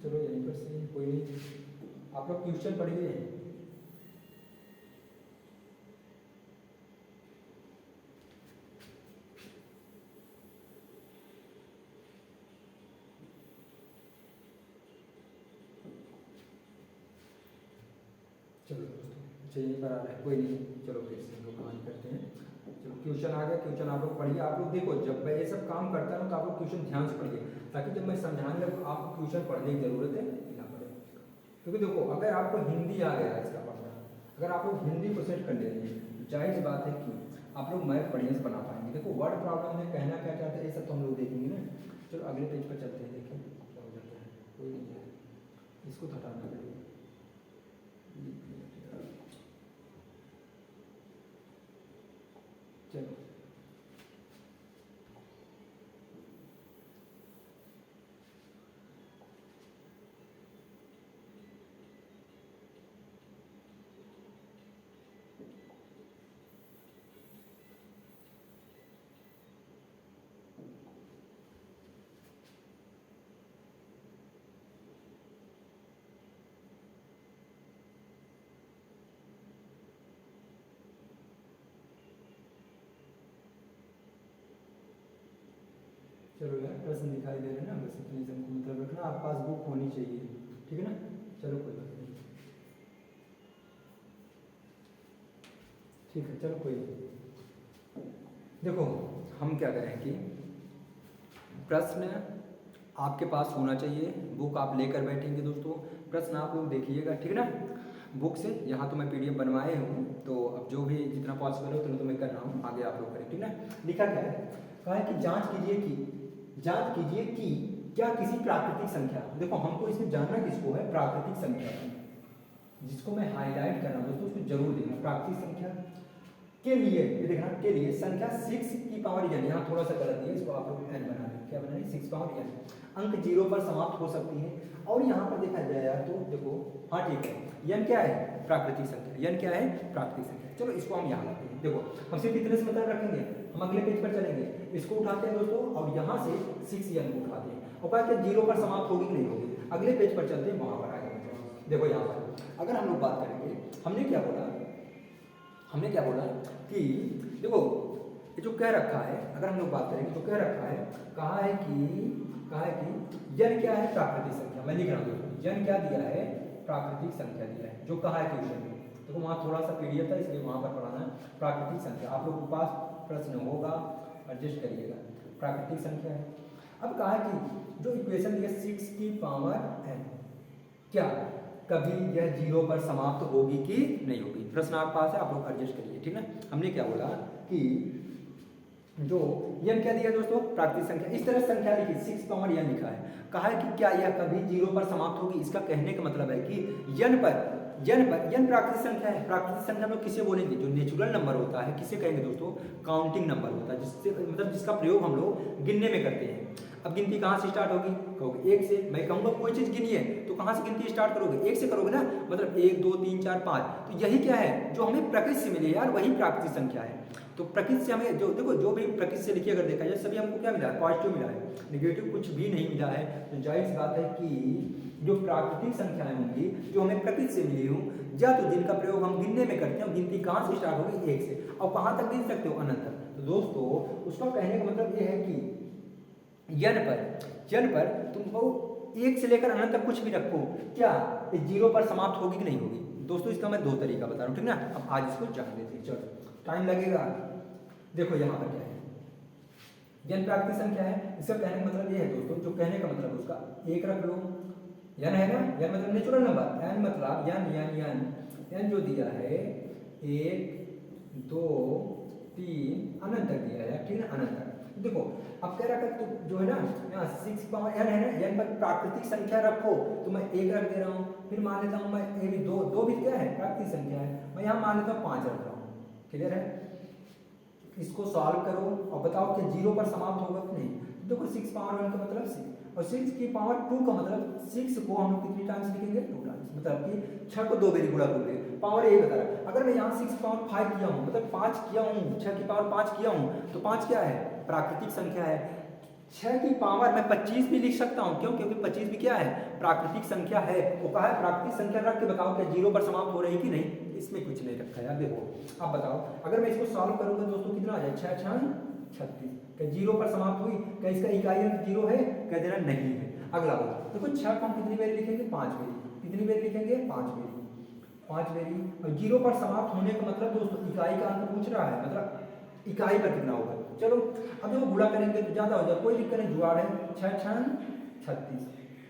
चलो यहीं पर से कोई नहीं, आप लोग क्वेश्चन पढ़िए, चलो दोस्तों, अच्छा यहीं पर आ रहा है, कोई नहीं, चलो फिर से हम लोग कहानी करते हैं। चलो क्वेश्चन आ गया, क्वेश्चन आप लोग पढ़िए। आप लोग देखो, जब मैं ये सब काम करता हूँ तो आप लोग क्वेश्चन ध्यान से पढ़िए, ताकि जब मैं समझाने लगूँ आपको क्वेश्चन पढ़ने की ज़रूरत है ना पड़े। क्योंकि देखो, अगर आपको हिंदी आ गया इसका पढ़ना, अगर आप लोग हिंदी को सेट कर लेंगे तो जाहिर सी बात है कि आप लोग मैथ बढ़िया से बना पाएंगे। देखो वर्ड प्रॉब्लम में कहना क्या चाहते हैं ये सब तो हम लोग देखेंगे ना। चलो अगले पेज पर चलते हैं, देखिए क्या हो जाता है। कोई नहीं है, इसको तो हटाना पड़ेगा। चलो चलो यार, प्रश्न दिखाई दे रहे हैं ना, बस इतनी से हमको मतलब रखना, आप पास बुक होनी चाहिए, ठीक है ना। चलो कोई बात नहीं, ठीक है, चलो कोई नहीं। देखो हम क्या करें कि प्रश्न आपके पास होना चाहिए, बुक आप लेकर बैठेंगे दोस्तों, प्रश्न आप लोग देखिएगा, ठीक है ना, बुक से। यहाँ तो मैं पीडीएफ बनवाए हूँ, तो अब जो भी जितना पॉसिबल हो उतना तो मैं कर रहा हूँ, आगे आप लोग करें, ठीक है ना। लिखा क्या है, कहा है कि जांच कीजिए कि क्या किसी प्राकृतिक संख्या, देखो हमको इसमें जानना किसको है, प्राकृतिक संख्या, जिसको मैं हाईलाइट कर रहा हूँ दोस्तों, उसको जरूर देखना। प्राकृतिक संख्या के लिए, ये देखना, के लिए संख्या 6 की पावर n, यहाँ थोड़ा सा गलत है, इसको आप लोग n बना दें, क्या बनाए, 6 पावर n, अंक 0 पर समाप्त हो सकती है। और यहाँ पर देखा जाए यार तो देखो, हाँ ठीक है, n क्या है, प्राकृतिक संख्या, n क्या है, प्राकृतिक संख्या। चलो इसको हम यहाँ लाते हैं, देखो हम सिर्फ इतने से मतलब रखेंगे, हम अगले पेज पर चलेंगे, इसको उठाते हैं दोस्तों, और यहाँ से 6n को उठाते हैं, और कहते हैं 0 पर समाप्त होगी कि नहीं होगी, अगले पेज पर चलते हैं, वहाँ पर आएगा। देखो यहाँ पर अगर हम लोग बात करेंगे, हमने क्या बोला कि देखो ये जो कह रखा है, अगर हम लोग बात करेंगे तो कह रखा है, कहा है कि n क्या है, प्राकृतिक संख्या, मैं लिख रहा हूँ, n क्या दिया है, प्राकृतिक संख्या दिया है, जो कहा है क्वेश्चन में। देखो वहाँ थोड़ा सा पीडीएफ था इसलिए वहाँ पर पढ़ाना है, प्राकृतिक संख्या, आप लोगों के पास प्रश्न होगा, एडजस्ट करिएगा, प्राकृतिक संख्या है। अब कहा है कि जो इक्वेशन दिया 6 की पावर n, क्या कभी यह 0 पर समाप्त होगी कि नहीं होगी, प्रश्न आपके पास है, आप लोग एडजस्ट करिए, ठीक है। हमने क्या बोला कि जो n क्या दिया दोस्तों, प्राकृतिक संख्या, इस तरह संख्या लिखी 6 पावर n लिखा है, कहा है कि क्या यह कभी 0 पर समाप्त होगी, इसका कहने का मतलब है कि n प्राकृतिक संख्या है। प्राकृतिक संख्या में किसे बोलेंगे, जो नेचुरल नंबर होता है, किसे कहेंगे दोस्तों, काउंटिंग नंबर होता है, जिससे मतलब जिसका प्रयोग हम लोग गिनने में करते हैं। अब गिनती कहाँ से स्टार्ट होगी, कहोगे 1 से, मैं कहूँगा कोई चीज़ गिनिए तो कहाँ से गिनती स्टार्ट करोगे, 1 से करोगे ना, मतलब 1 2 3 4 5, तो यही क्या है, जो हमें प्रकृति से मिली यार, वही प्राकृतिक संख्या है। तो प्रकृति से हमें जो देखो, जो भी प्रकृति से लिखी अगर देखा जाए, सभी हमको क्या मिला है, पॉजिटिव मिला है, निगेटिव कुछ भी नहीं मिला है। तो जाहिर सी बात है कि जो प्राकृतिक संख्याएं होंगी, जो हमें प्रकृति से मिली हूँ, या तो जिनका प्रयोग हम गिनने में करते हैं, गिनती कहाँ से स्टार्ट होगी, 1 से, और कहाँ तक गिन सकते हो, अनंत तक। तो दोस्तों उसका कहने का मतलब ये है कि जन पर तुम 1 से लेकर अनंत तक कुछ भी रखो, क्या 0 पर समाप्त होगी कि नहीं होगी। दोस्तों इसका मैं 2 तरीका बता रहा हूँ, ठीक ना। अब आज इसको जान लेते हैं, चलो टाइम लगेगा। देखो यहाँ पर क्या है, जन प्राकृतिक संख्या है, इसका कहने का मतलब ये है दोस्तों, जो कहने का मतलब उसका 1 रख लो, n है ना, n मतलब नेचुरल नंबर, n मतलब n जो दिया है 1 2 3 अनंत तक दिया है, ठीक है, अनंत तक। देखो अब कह रहा है तो जो है ना, यहाँ 6 पावर n है ना, n पर प्राकृतिक संख्या रखो, तो मैं 1 रख दे रहा हूँ, फिर मान लेता हूँ मैं ये भी 2 भी क्या है, प्राकृतिक संख्या है, मैं यहाँ मान लेता हूँ 5 रख रहा हूँ, क्लियर है। इसको सॉल्व करो और बताओ कि 0 पर समाप्त होगा कि नहीं। देखो 6 पावर 1 का मतलब 6, और 6 की पावर 2 का मतलब 6 को हम लोग कितनी टाइम्स लिखेंगे, 2 टाइम्स, मतलब कि 6 को 2 बार गुणा करोगे, पावर यही बता रहा है। अगर मैं यहाँ 6 पावर 5 किया हूँ, मतलब 5 किया हूँ, 6 की पावर 5 किया हूँ, तो 5 क्या है, प्राकृतिक संख्या है। 6 की पावर मैं 25 भी लिख सकता हूँ, क्यों, क्योंकि 25 भी क्या है, प्राकृतिक संख्या है। वो कहा है प्राकृतिक संख्या रख के बताओ क्या 0 पर समाप्त हो रही कि नहीं, इसमें कुछ नहीं रखा है। देखो अब बताओ, अगर मैं इसको सॉल्व करूंगा दोस्तों कितना आ जाए, 6 6 36, क्या 0 पर समाप्त हुई, क्या इसका इकाई अंक 0 है, कह देना नहीं है। अगला देखो 6 को हम कितनी बार लिखेंगे, 5 बार, कितनी बार लिखेंगे, 5 बार। 5 ले रही है। और 0 पर समाप्त होने का मतलब दोस्तों इकाई का अंक पूछ रहा है, मतलब इकाई पर कितना होगा। चलो अब देखो गुणा करेंगे तो ज़्यादा हो जाए, कोई दिक्कत नहीं, जुगाड़ है। 6 6 36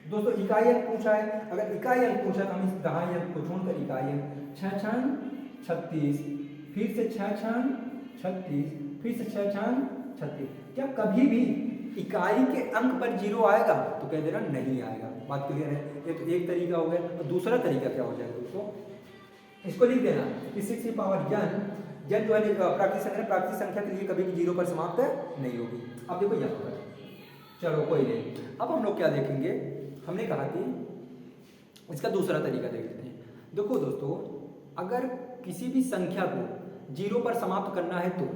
दोस्तों इकाई अंक पूछा है, अगर इकाई अंक पूछा तो हम इस दहाई अंक को छोड़कर इकाई अंक 6 6 36 फिर से 6 6 36 फिर से 6 6 36। क्या कभी भी इकाई के अंक पर 0 आएगा तो कह देना नहीं आएगा। बात क्लियर है। ये तो एक तरीका हो गया। और दूसरा तरीका क्या हो जाएगा दोस्तों, इसको लिख देना कि 6 की पावर जन जो है प्राकृतिक संख्या के लिए कभी भी 0 पर समाप्त नहीं होगी। अब देखो यहाँ पर, चलो कोई नहीं। अब हम लोग क्या देखेंगे, हमने कहा कि इसका दूसरा तरीका देख लेते हैं। देखो दोस्तों, अगर किसी भी संख्या को 0 पर समाप्त करना है तो,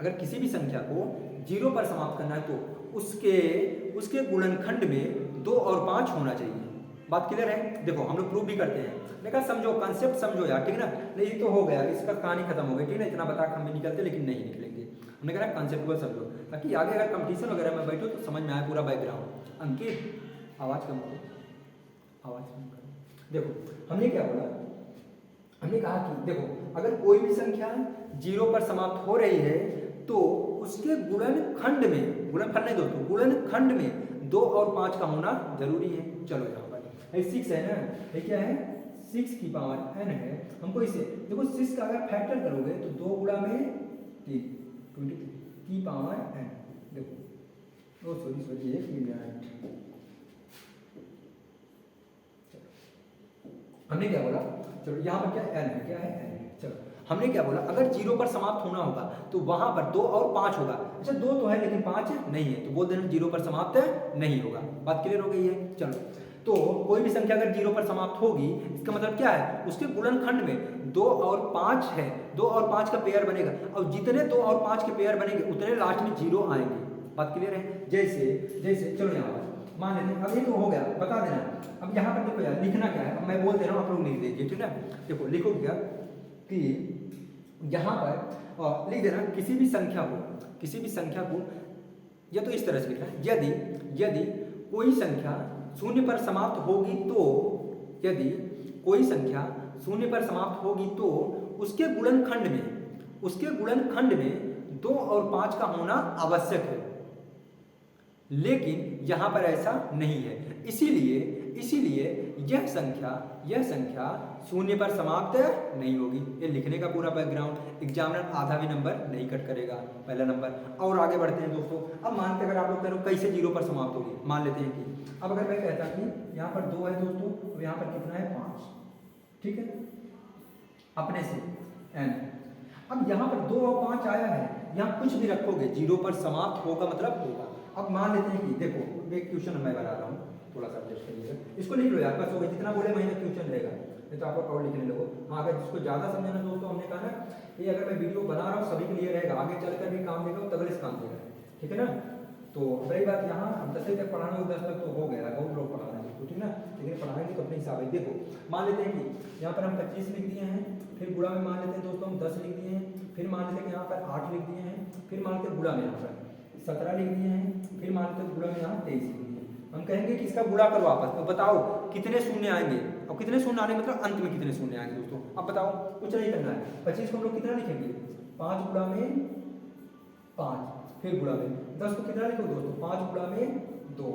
अगर किसी भी संख्या को 0 पर समाप्त करना है तो उसके गुणनखंड में 2 और 5 होना चाहिए। बात क्लियर है। देखो हम लोग प्रूव भी करते हैं, मैंने कहा समझो, कॉन्सेप्ट समझो यार, ठीक है ना। नहीं तो हो गया, इसका कहानी खत्म हो गई, ठीक है ना। इतना बता हम भी निकलते लेकिन नहीं निकलेंगे। हमने कहा कॉन्सेप्ट को समझो ताकि आगे अगर कंपटीशन वगैरह में बैठो तो समझ में आए पूरा बैकग्राउंड। अंकित आवाज़ कम करो, आवाज़ कम करो। देखो हमने क्या बोला, हमने कहा कि देखो अगर कोई भी संख्या 0 पर समाप्त हो रही है तो उसके गुणनखंड में, गुणनखंड नहीं दोस्तों, गुणनखंड में 2 और 5 का होना जरूरी है। चलो यहाँ पर 6 है ना, ये क्या है 6 की पावर n है। हमको इसे देखो 6 का अगर फैक्टर करोगे तो 2 गुणा में 3 23 की पावर n। देखो सॉरी 1 मिनट, हमने क्या बोला, चलो यहाँ पर क्या n है, क्या है n है। चलो हमने क्या बोला, अगर 0 पर समाप्त होना होगा तो वहां पर 2 और 5 होगा। अच्छा 2 तो है लेकिन 5 नहीं है, तो बोल देना 0 पर समाप्त नहीं होगा। बात क्लियर हो गई है। चलो तो कोई भी संख्या अगर 0 पर समाप्त होगी इसका मतलब क्या है, उसके गुणनखंड में 2 और 5 है, 2 और 5 का पेयर बनेगा और जितने 2 और 5 के पेयर बनेंगे उतने लास्ट में 0 आएंगे। बात क्लियर है। जैसे चलो यहाँ पर मान लेते हैं, अब ये तो हो गया, बता देना। अब यहाँ पर देखो यार लिखना क्या है, अब मैं बोल दे रहा हूँ आप लोग लिख दीजिए, ठीक है। देखो लिखो क्या कि यहाँ पर लिख देना किसी भी संख्या को या तो इस तरह से लिखना है, यदि कोई संख्या 0 पर समाप्त होगी तो, यदि कोई संख्या 0 पर समाप्त होगी तो उसके गुणनखंड में 2 और 5 का होना आवश्यक है। लेकिन यहाँ पर ऐसा नहीं है, इसीलिए यह संख्या 0 पर समाप्त नहीं होगी। ये लिखने का पूरा बैकग्राउंड, एग्जामिनर आधा भी नंबर नहीं कट करेगा, पहला नंबर। और आगे बढ़ते हैं दोस्तों। अब मानते अगर आप लोग कह रहे हो कैसे 0 पर समाप्त होगी, मान लेते हैं कि अब अगर मैं कहता कि यहाँ पर 2 है दोस्तों, और यहाँ पर कितना है 5, ठीक है, अपने से n। अब यहाँ पर 2 और 5 आया है, यहाँ कुछ भी रखोगे 0 पर समाप्त होगा मतलब होगा। अब मान लेते हैं कि देखो एक क्वेश्चन मैं बना रहा हूँ, थोड़ा सा टेस्ट करिएगा, इसको लिख लो यार, बस हो गया, जितना बोले महीना क्वेश्चन रहेगा, नहीं तो आपको और लिखने लगो। हाँ अगर जिसको ज़्यादा समझना दोस्तों, हमने कहा ना ये अगर मैं वीडियो बना रहा हूँ सभी के लिए रहेगा, आगे चलकर भी काम देगा तो अगले से काम देगा, ठीक है ना। तो रही बात यहाँ, अब 10 तक पढ़ाना हो, 10 तक तो हो गया, बहुत लोग पढ़ा रहे हैं इसको, ठीक ना, लेकिन पढ़ाएंगे तो अपने हिसाब से। देखो मान लेते हैं कि यहाँ पर हम 25 लिख दिए हैं, फिर गुणा में मान लेते हैं दोस्तों हम 10 लिख दिए हैं, फिर मान लेते हैं कि यहाँ पर 8 लिख दिए हैं, फिर मान लेते हैं गुणा में यहाँ पर 17 लिख दिए हैं, फिर मान लेते हैं गुणा में यहाँ 23 लिख दिए। हम कहेंगे कि इसका गुणा करो आपस में, बताओ कितने शून्य आएंगे। अब कितने शून्य आने मतलब अंत में कितने शून्य आएंगे दोस्तों, अब बताओ, कुछ नहीं करना है। 25 को हम लोग कितना लिखेंगे, 5 गुणा में 5, फिर गुणा में 10 को कितना लिखोगे दोस्तों, 5 गुणा में 2,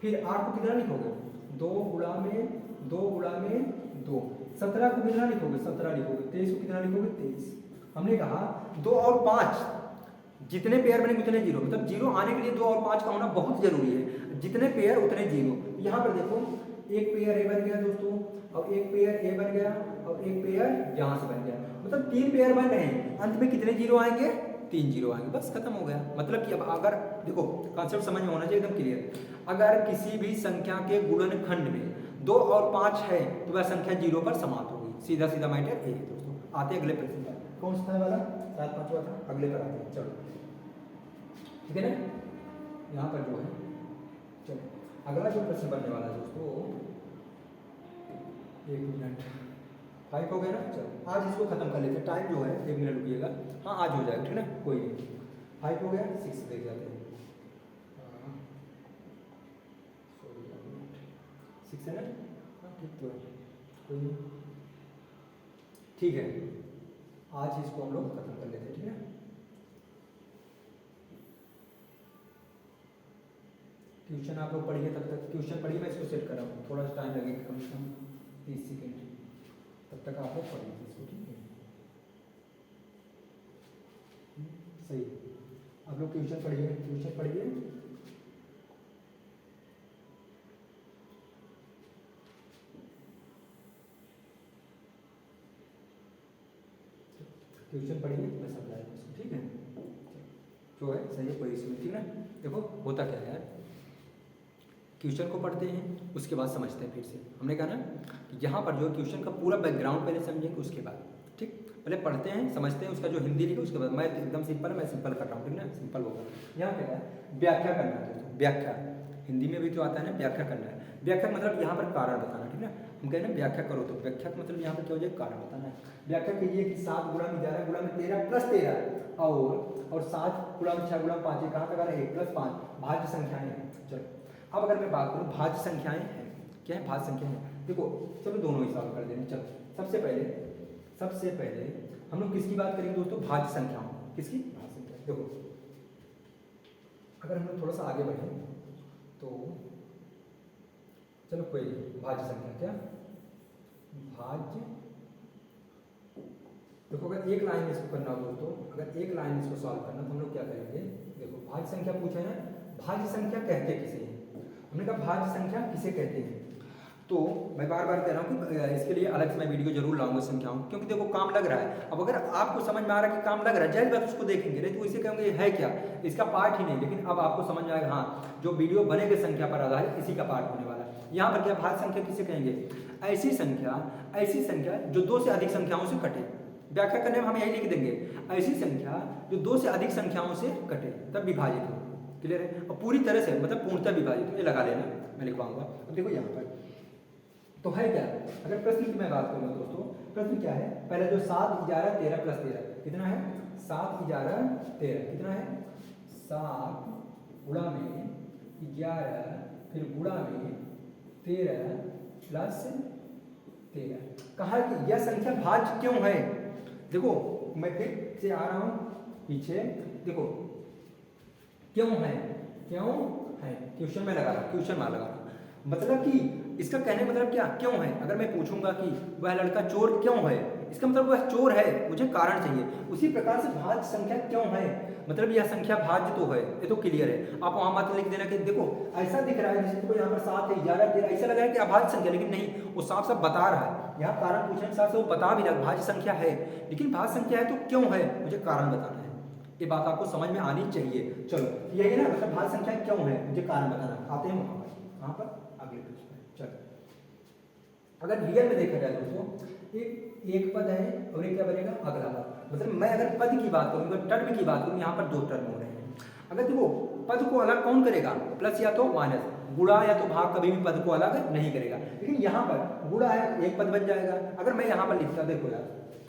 फिर 8 को कितना लिखोगे, 2 गुणा में 2, 17 को कितना लिखोगे, 17 लिखोगे, 23 को कितना लिखोगे, 23। हमने कहा 2 और 5 जितने पेयर बनेंगे उतने 0, मतलब 0 आने के लिए 2 और 5 का होना बहुत जरूरी है। जितने पेयर उतने 0। यहाँ पर देखो एक पेयर ए बन गया दोस्तों, और एक पेयर ए बन गया, और एक पेयर यहाँ से बन गया, मतलब 3 पेयर बन रहे हैं। अंत में कितने 0 आएंगे, 3 0 आएंगे, बस खत्म हो गया। मतलब कि अब अगर देखो कॉन्सेप्ट समझ में होना चाहिए एकदम क्लियर, अगर किसी भी संख्या के गुणनखंड में 2 और 5 है तो वह संख्या 0 पर समाप्त होगी। सीधा सीधा मैटर ये है दोस्तों। आते अगले प्रश्न पर, कौन सा वाला 7-5वां था, अगले पर आते हैं। चलो ठीक है ना, यहाँ पर जो है, चलो अगला जो प्रश्न बनने वाला है दोस्तों, 1 मिनट 5 हो गया ना। चलो आज इसको खत्म कर लेते हैं, टाइम जो है 1 मिनट रुकिएगा, हाँ आज हो जाएगा, ठीक है ना, कोई नहीं। 5 हो गया, 6 देख जाते हैं, 6 है ना, हाँ ठीक तो है, कोई नहीं। ठीक है, आज इसको हम लोग खत्म कर लेते हैं, ठीक है। ट्यूशन आप लोग पढ़िए, तब तक ट्यूशन पढ़िए, मैं इसको सेट कर रहा हूँ, थोड़ा सा टाइम लगेगा, कम से कम 30 सेकेंड, तब तक आप लोग पढ़िए इसको, ठीक है। सही, आप लोग ट्यूशन पढ़िए, ट्यूशन पढ़िए। ट्यूशन पढ़िए, मैं समझाऊंगा इसको, ठीक है। जो है सही है, कोई इशू नहीं, ठीक है। देखो होता क्या है यार, ट्यूशन को पढ़ते हैं, उसके बाद समझते हैं फिर से। हमने कहा ना कि यहाँ पर जो ट्यूशन का पूरा बैकग्राउंड पहले समझेंगे, उसके बाद, ठीक। पहले पढ़ते हैं, समझते हैं, उसका जो हिंदी लिखो, उसके बाद मैं एकदम सिंपल है, मैं सिंपल कर रहा हूँ, ठीक ना, सिंपल होगा। यहाँ क्या है, व्याख्या करना है दोस्तों, व्याख्या हिंदी में भी तो आता है ना, व्याख्या करना है। व्याख्या मतलब यहाँ पर कारण बताना, ठीक ना। हम कहें ना व्याख्या करो, तो व्याख्या का मतलब यहाँ पर क्या हो जाए, कारण बताना है। व्याख्या कीजिए कि 7 गुणा में 11 गुणा में 13 प्लस 13 और 7 गुणा में 6 गुणा में 5, कहाँ तक आ रहा है, 1 प्लस 5 भाज्य संख्याएं हैं। चलो अब अगर मैं बात करूँ भाज्य संख्याएं हैं, क्या है, भाज्य संख्याएं हैं। देखो चलो दोनों ही सॉल्व कर देंगे। चलो सबसे पहले हम लोग किसकी बात करेंगे दोस्तों, भाज्य संख्याओं, किसकी, भाज्य संख्या। देखो अगर हम लोग थोड़ा सा आगे बढ़े तो चलो कोई नहीं, भाज्य संख्या क्या, भाज्य, देखो अगर एक लाइन इसको करना हो दोस्तों, अगर एक लाइन इसको सॉल्व करना तो हम लोग क्या करेंगे, देखो भाज्य संख्या पूछा है ना, भाज्य संख्या कहते किसे हैं, हमने कहा भाज्य संख्या किसे कहते हैं। तो मैं बार बार कह रहा हूँ कि इसके लिए अलग से मैं वीडियो जरूर लाऊंगा संख्याओं, क्योंकि देखो काम लग रहा है। अब अगर आपको समझ में आ रहा है कि काम लग रहा है, जाहिर बात उसको देखेंगे, नहीं तो इसे कहेंगे है क्या, इसका पार्ट ही नहीं। लेकिन अब आपको समझ में आएगा, हाँ जो वीडियो बनेगा संख्या पर आधारित, इसी का पार्ट होने वाला है। यहाँ पर क्या भाज्य संख्या किसे कहेंगे, ऐसी संख्या जो 2 से अधिक संख्याओं से कटे। व्याख्या करने में हम यही लिख देंगे, ऐसी संख्या जो 2 से अधिक संख्याओं से कटे तब विभाजित हो। क्लियर है, और पूरी तरह से मतलब पूर्णतः विभाजित, ये लगा लेना, मैं लिखवाऊंगा। अब देखो यहाँ पर तो है क्या, अगर प्रश्न की मैं बात करूँ दोस्तों, प्रश्न क्या है, पहले जो 7 11 13 प्लस 13 कितना है, 7 11 13 कितना है, 7 गुणा में 11 फिर गुणा में 13 प्लस 13। कहा कि यह संख्या भाज्य क्यों है। देखो मैं फिर से आ रहा हूँ पीछे, देखो क्यों है, क्वेश्चन में लगा रहा, क्वेश्चन मार्क लगा रहा, मतलब कि इसका कहने मतलब क्या, क्यों है। अगर मैं पूछूंगा कि वह लड़का चोर क्यों है, इसका मतलब वह चोर है, मुझे कारण चाहिए। उसी प्रकार से भाज्य संख्या क्यों है, मतलब यह संख्या भाज्य तो है, ये तो क्लियर है। आप वहां मत लिख देना कि देखो ऐसा दिख रहा है जैसे यहाँ पर 7 है 11 13, ऐसा लगा है कि अभाज्य संख्या, लेकिन नहीं, वो साफ साफ बता रहा है। यहाँ कारण पूछने के साथ से वो बता भी रहा भाज्य संख्या है, लेकिन भाज्य संख्या है तो क्यों है, मुझे कारण बताना है। ये बात आपको समझ में आनी चाहिए। चलो यही है ना, मतलब भाज्य संख्या क्यों है, मुझे कारण बताना। आते हैं वहां पर अगले पेज पर। चलो अगर रियल में देखा जाए दोस्तों, एक पद है और एक क्या बनेगा, अगला पद। मतलब मैं अगर पद की बात करूँ, टर्म की बात करूँ, यहाँ पर 2 टर्म हो रहे हैं। अगर देखो पद को अलग कौन करेगा, प्लस या तो माइनस, गुणा या तो भाग कभी भी पद को अलग नहीं करेगा। लेकिन यहाँ पर गुणा है, एक पद बन जाएगा। अगर मैं यहाँ पर लिखता, देखो यार,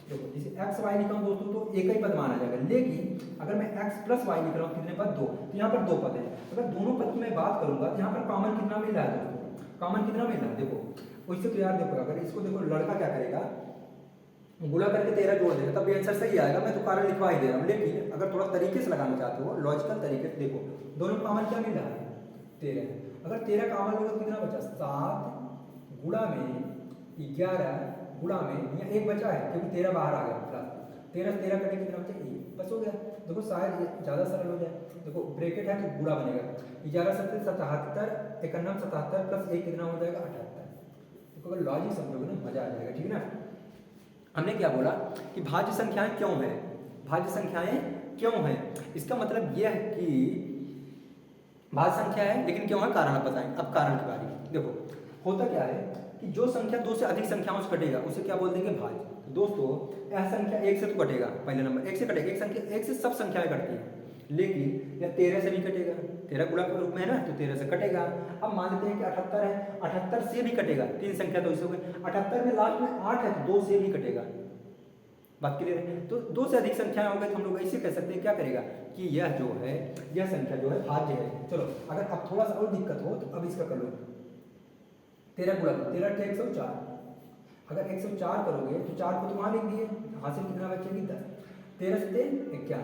देखो जैसे एक्स वाई लिखा हूँ दोस्तों, तो एक ही पद माना जाएगा। लेकिन अगर मैं एक्स प्लस वाई लिख रहा हूँ, कितने पद, 2, तो यहाँ पर 2 पद है। अगर दोनों पद की मैं बात करूंगा तो यहाँ पर कॉमन कितना मिल रहा है दोस्तों, कॉमन कितना मिल रहा है, देखो उससे तो यार देखो, अगर इसको देखो लड़का क्या करेगा, गुणा करके 13 जोड़ देगा, तब भी आंसर सही आएगा। मैं तो कारण लिखवा ही दे रहा हूँ। लेकिन अगर थोड़ा तरीके से लगाना चाहते हो, लॉजिकल तरीके से, देखो दोनों कॉमन क्या मिल रहा है, 13। अगर 13 कॉमन होगा तो कितना बचा, 7 गुणा में 11 गुणा में, यहाँ 1 बचा है क्योंकि 13 बाहर आ गया, प्लस 13 कटे कितना बचा, 1, बस हो गया। देखो शायद ये ज़्यादा सरल हो जाए। देखो ब्रैकेट है तो गुणा बनेगा, 11 7 77 51 77 प्लस 1 कितना हो जाएगा, 78। देखो अगर लॉजिक समझोगे ना, मजा आ जाएगा, ठीक है ना। हमने क्या बोला कि भाज्य संख्याएं क्यों है, भाज्य संख्याएं क्यों है, इसका मतलब यह है कि भाज्य संख्या है लेकिन क्यों है, कारण आप बताएं। अब कारण की बारी, देखो होता क्या है कि जो संख्या 2 से अधिक संख्याओं से कटेगा उसे क्या बोल देंगे, भाज्य। तो दोस्तों यह संख्या 1 से तो कटेगा, पहले नंबर 1 से कटेगा, एक संख्या 1 से सब संख्याएं कटती हैं, लेकिन यह 13 से भी कटेगा, 13 गुणा के रूप में है ना, तो 13 से कटेगा। अब मान लेते हैं कि 78 है, 78 से भी कटेगा, 3 संख्या तो इसे हो गई, 78 में लास्ट में 8 है तो 2 से भी कटेगा। बात क्लियर है। तो 2 से अधिक संख्याएं हो गई तो हम लोग ऐसे कह सकते हैं, क्या करेगा कि यह जो है, यह संख्या जो है भाज्य है। चलो अगर अब थोड़ा सा और दिक्कत हो तो अब इसका कर लो, 13 गुणा 13 104, अगर 104 करोगे तो 4 को तो वहाँ लिख दिए, हासिल कितना बचेगी 10, 13 से 91,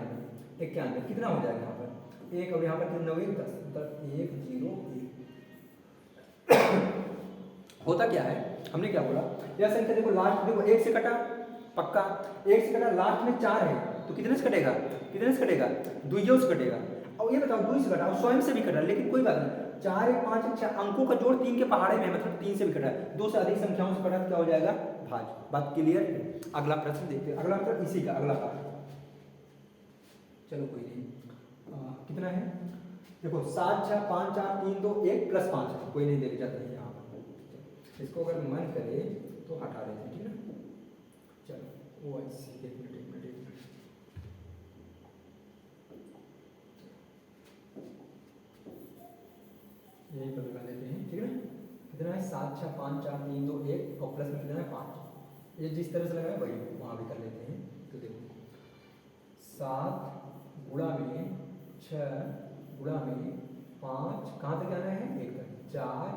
91 कितना हो जाएगा यहाँ पर एक, और यहाँ पर कितना हो गया 10, मतलब 101। होता क्या है, हमने क्या बोला, यह संख्या देखो लास्ट देखो 1 से कटा पक्का, 1 से कटा, लास्ट में 4 है तो कितने से कटेगा, कितने से कटेगा, दुइयों से कटेगा। और ये बताओ 2 से कटा और स्वयं से भी कटा, लेकिन कोई बात नहीं, 4 1 5 1 6 अंकों का जोड़ 3 के पहाड़े में है, मतलब 3 से भी कटा है, 2 से अधिक संख्याओं से कटा क्या हो जाएगा भाज्य। बात क्लियर है। अगला प्रश्न देखते हैं, अगला प्रश्न इसी का अगला पार्ट, चलो कोई नहीं, कितना है देखो 7 6 5 4 3 2 1 प्लस 5 है, कोई नहीं देख जाता है यहाँ पर, इसको अगर मन करे तो हटा देते हैं, ठीक है। चलो वो ऐसे एक मिनट यही पर लगा देते हैं, ठीक है ना। कितना है 7 6 5 4 3 2 1 और प्लस में कितना है 5, ये जिस तरह से लगाया वही वहाँ भी कर लेते हैं। तो देखो 7 गुणा में 6 गुणा में 5, कहाँ तक आना है 1 तक, 4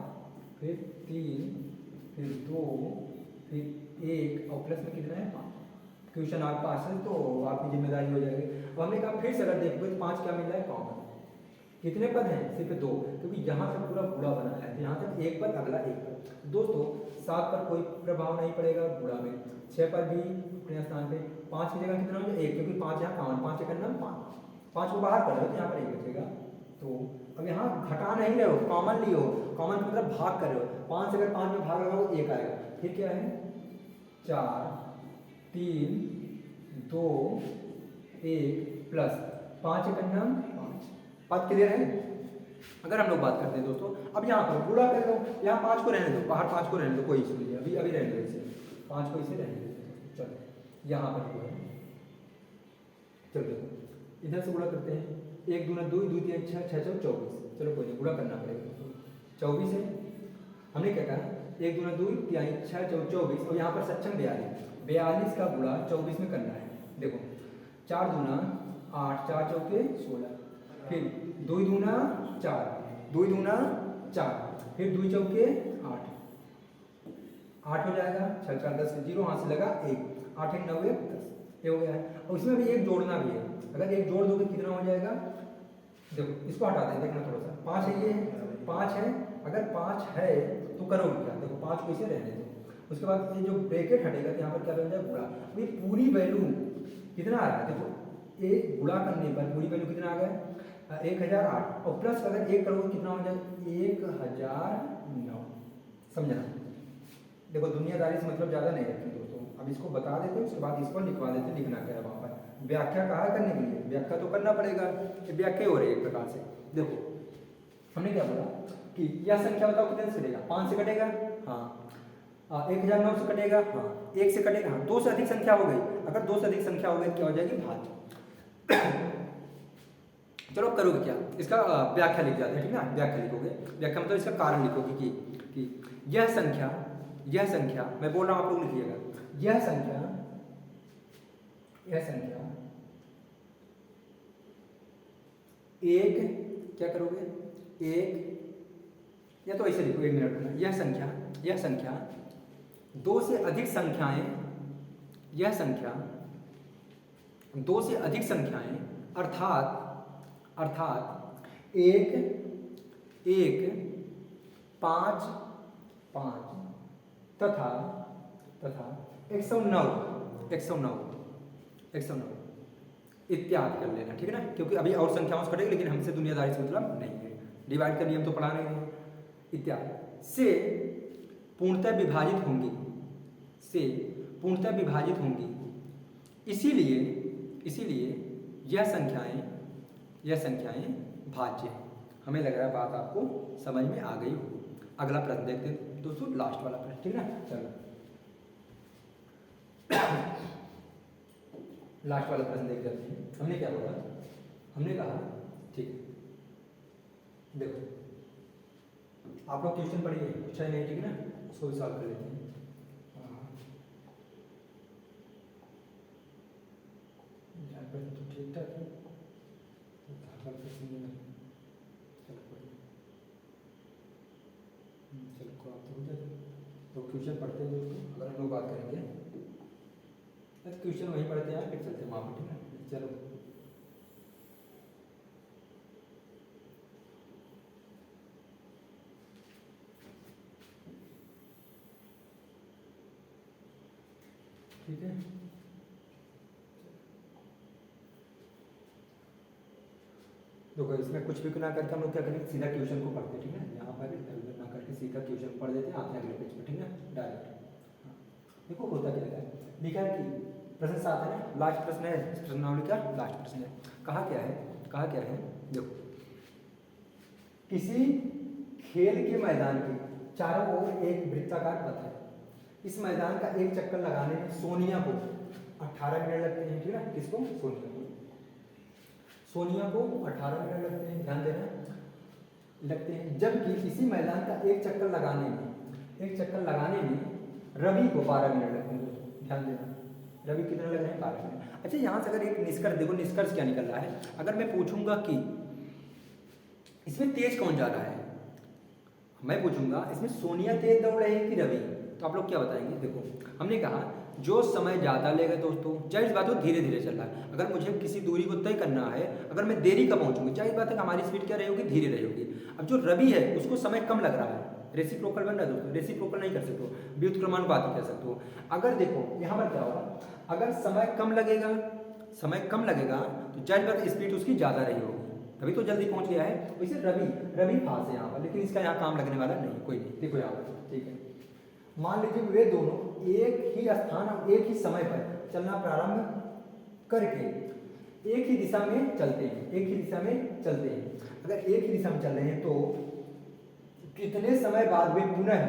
फिर 3 फिर 2 फिर 1 और प्लस में कितना है 5। क्वेश्चन आपके पास है तो आपकी जिम्मेदारी हो जाएगी। अब हमने कहा फिर से अगर देखोगे तो 5 क्या मिल रहा है कॉमन, कितने पद हैं सिर्फ 2, क्योंकि यहाँ से पूरा गुणा बना है, यहाँ तक एक पद अगला एक पद। दोस्तों 7 पर कोई प्रभाव नहीं पड़ेगा गुणा में, 6 पर भी अपने स्थान पे, 5 की जगह कितना हो जाए 1, क्योंकि 5 यहाँ कॉमन, 5 करना 5 को बाहर कर रहे हो तो यहाँ पर 1 बचेगा। तो अब यहाँ घटा नहीं रहे हो, कॉमन लिए हो, कॉमन का मतलब भाग कर रहे हो, 5 से अगर 5 में भाग लगाओ 1 आएगा, फिर क्या है 4 3 2 1 प्लस 5 करना 5। बात क्लियर है। अगर हम लोग बात करते हैं दोस्तों, अब यहाँ पर गुणा कर लो, यहाँ 5 को रहने दो, बाहर 5 को रहने दो, कोई इशू नहीं है, अभी अभी रहने दो इसे, 5 को इसे रहने दो। चलो यहाँ पर हुआ है, चलो देखो इधर से गुणा करते हैं, 1 दूना 2 2 3 6 6 4 24, चलो कोई नहीं गुणा करना पड़ेगा 24 है। हमने क्या कहा 1 दूना 2 3 6 4 24 और यहाँ पर सक्षम 42 का गुणा 24 में करना है। देखो 4 दूना 8 4 चौके 16, फिर 2 दूना 4 2 दूना 4, फिर 2 चौके 8 8 हो जाएगा, 6 4 10 0 हाथ से लगा 1, 8 1 9 1 10, ये हो गया है। और इसमें भी एक जोड़ना भी है, अगर एक जोड़ दोगे कितना हो जाएगा, देखो इसको हटा दें, देखना थोड़ा सा, 5 है, ये 5 है, अगर 5 है तो करोगे क्या, देखो 5 को इसे रहने दो, उसके बाद ये जो ब्रैकेट हटेगा तो यहाँ पर क्या बन जाएगा गुणा। अभी पूरी वैल्यू कितना आ रहा है, देखो एक गुणा करने पर पूरी वैल्यू कितना आ गया 1008, और प्लस अगर 1 करोगे कितना हो जाएगा 1009। समझना, देखो दुनियादारी से मतलब ज़्यादा नहीं रखें दोस्तों, अब इसको बता देते हैं उसके बाद इसको लिखवा देते हैं, लिखना क्या है वहाँ पर, व्याख्या कहा करने के लिए, व्याख्या तो करना पड़ेगा, व्याख्या हो रही है एक प्रकार से। देखो हमने क्या बोला कि यह संख्या बताओ कितने से कटेगा, 5 से कटेगा, हाँ 1009 से कटेगा, हाँ 1 से कटेगा, हाँ 2 से अधिक संख्या हो गई, अगर 2 से अधिक संख्या हो गई क्या हो जाएगी भाज्य। चलो करोगे क्या, इसका व्याख्या लिख जाते हैं, ठीक है ना, व्याख्या लिखोगे, व्याख्या मतलब इसका कारण लिखोगे कि यह संख्या मैं बोल रहा हूँ आप लोग लिखिएगा, यह संख्या एक, क्या करोगे एक, या तो ऐसे लिखो 1 मिनट में, यह संख्या 2 से अधिक संख्याएं, यह संख्या 2 से अधिक संख्याएं अर्थात 1 1 5 5 तथा 109 इत्यादि कर लेना, ठीक है ना, क्योंकि अभी और संख्याओं से कटेगी, लेकिन हमसे दुनियादारी से मतलब नहीं है, डिवाइड का नियम तो पढ़ा नहीं है। इत्यादि से पूर्णतः विभाजित होंगी, इसीलिए यह संख्याएं भाज्य हैं। हमें लग रहा है बात आपको समझ में आ गई होगी। अगला प्रश्न देखते हैं दोस्तों, लास्ट वाला प्रश्न, ठीक है ना, चलो लास्ट वाला प्रश्न देख जाते हैं। हमने क्या बोला, हमने कहा ठीक है, देखो आप लोग क्वेश्चन पढ़िए, अच्छा नहीं ठीक है ना, उसको भी सॉल्व कर लेते हैं। तो ठीक ठाक है, चलो आप तो हो जाए, तो क्वेश्चन पढ़ते हैं दोस्तों, अगर हम लोग बात करेंगे क्वेश्चन वहीं पढ़ते हैं, फिर चलते हैं वहाँ पर, ठीक है। चलो ठीक है। देखो इसमें कुछ भी ना करके हम लोग क्या करेंगे, सीधा क्वेश्चन को पढ़ते हैं, ठीक है। यहाँ पर इधर ना करके सीधा क्वेश्चन पढ़ देते हैं, आते हैं अगले पेज पर, ठीक है, डायरेक्ट। हाँ देखो होता क्या है, लिखा है कि प्रश्न 7 है ना, लास्ट प्रश्न है इस प्रश्नावली का, लास्ट प्रश्न है। कहा क्या है, कहा क्या है, देखो किसी खेल के मैदान के चारों ओर एक वृत्ताकार पथ है। इस मैदान का एक चक्कर लगाने में सोनिया को 18 मिनट लगते हैं, ठीक है। किसको, सोनिया को, सोनिया को 18 मिनट लगते हैं, ध्यान देना, लगते हैं। जबकि इसी मैदान का एक चक्कर लगाने में रवि को 12 मिनट लगते हैं, ध्यान देना। रवि कितने लग रहे हैं, 12 मिनट। अच्छा यहाँ से अगर एक निष्कर्ष देखो, निष्कर्ष क्या निकल रहा है, अगर मैं पूछूंगा कि इसमें तेज कौन जा रहा है, मैं पूछूंगा इसमें सोनिया तेज दौड़ रही है कि रवि, तो आप लोग क्या बताएंगे। देखो हमने कहा जो समय ज़्यादा लेगा दोस्तों, जाहिर बात हो धीरे धीरे चल रहा है। अगर मुझे किसी दूरी को तय करना है, अगर मैं देरी का पहुंचूंगी, जाहिर बात है हमारी स्पीड क्या रहेगी, धीरे रहेगी। अब जो रवि है उसको समय कम लग रहा है, रेसिप्रोकल बन रहा है दोस्तों, रेसिप्रोकल नहीं कर सकते हो, व्युत्क्रमानुपाती कर सकते हो। अगर देखो यहाँ पर क्या होगा, अगर समय कम लगेगा तो जाहिर बात स्पीड उसकी ज़्यादा रही होगी, तभी तो जल्दी पहुंच गया है। वैसे रवि फास्ट है यहाँ पर, लेकिन इसका यहाँ काम लगने वाला नहीं, कोई नहीं। देखो यहाँ पर, ठीक है, मान लीजिए वे दोनों एक ही स्थान और एक ही समय पर चलना प्रारंभ करके एक ही दिशा में चलते हैं, अगर एक ही दिशा में चल रहे हैं तो कितने समय बाद वे पुनः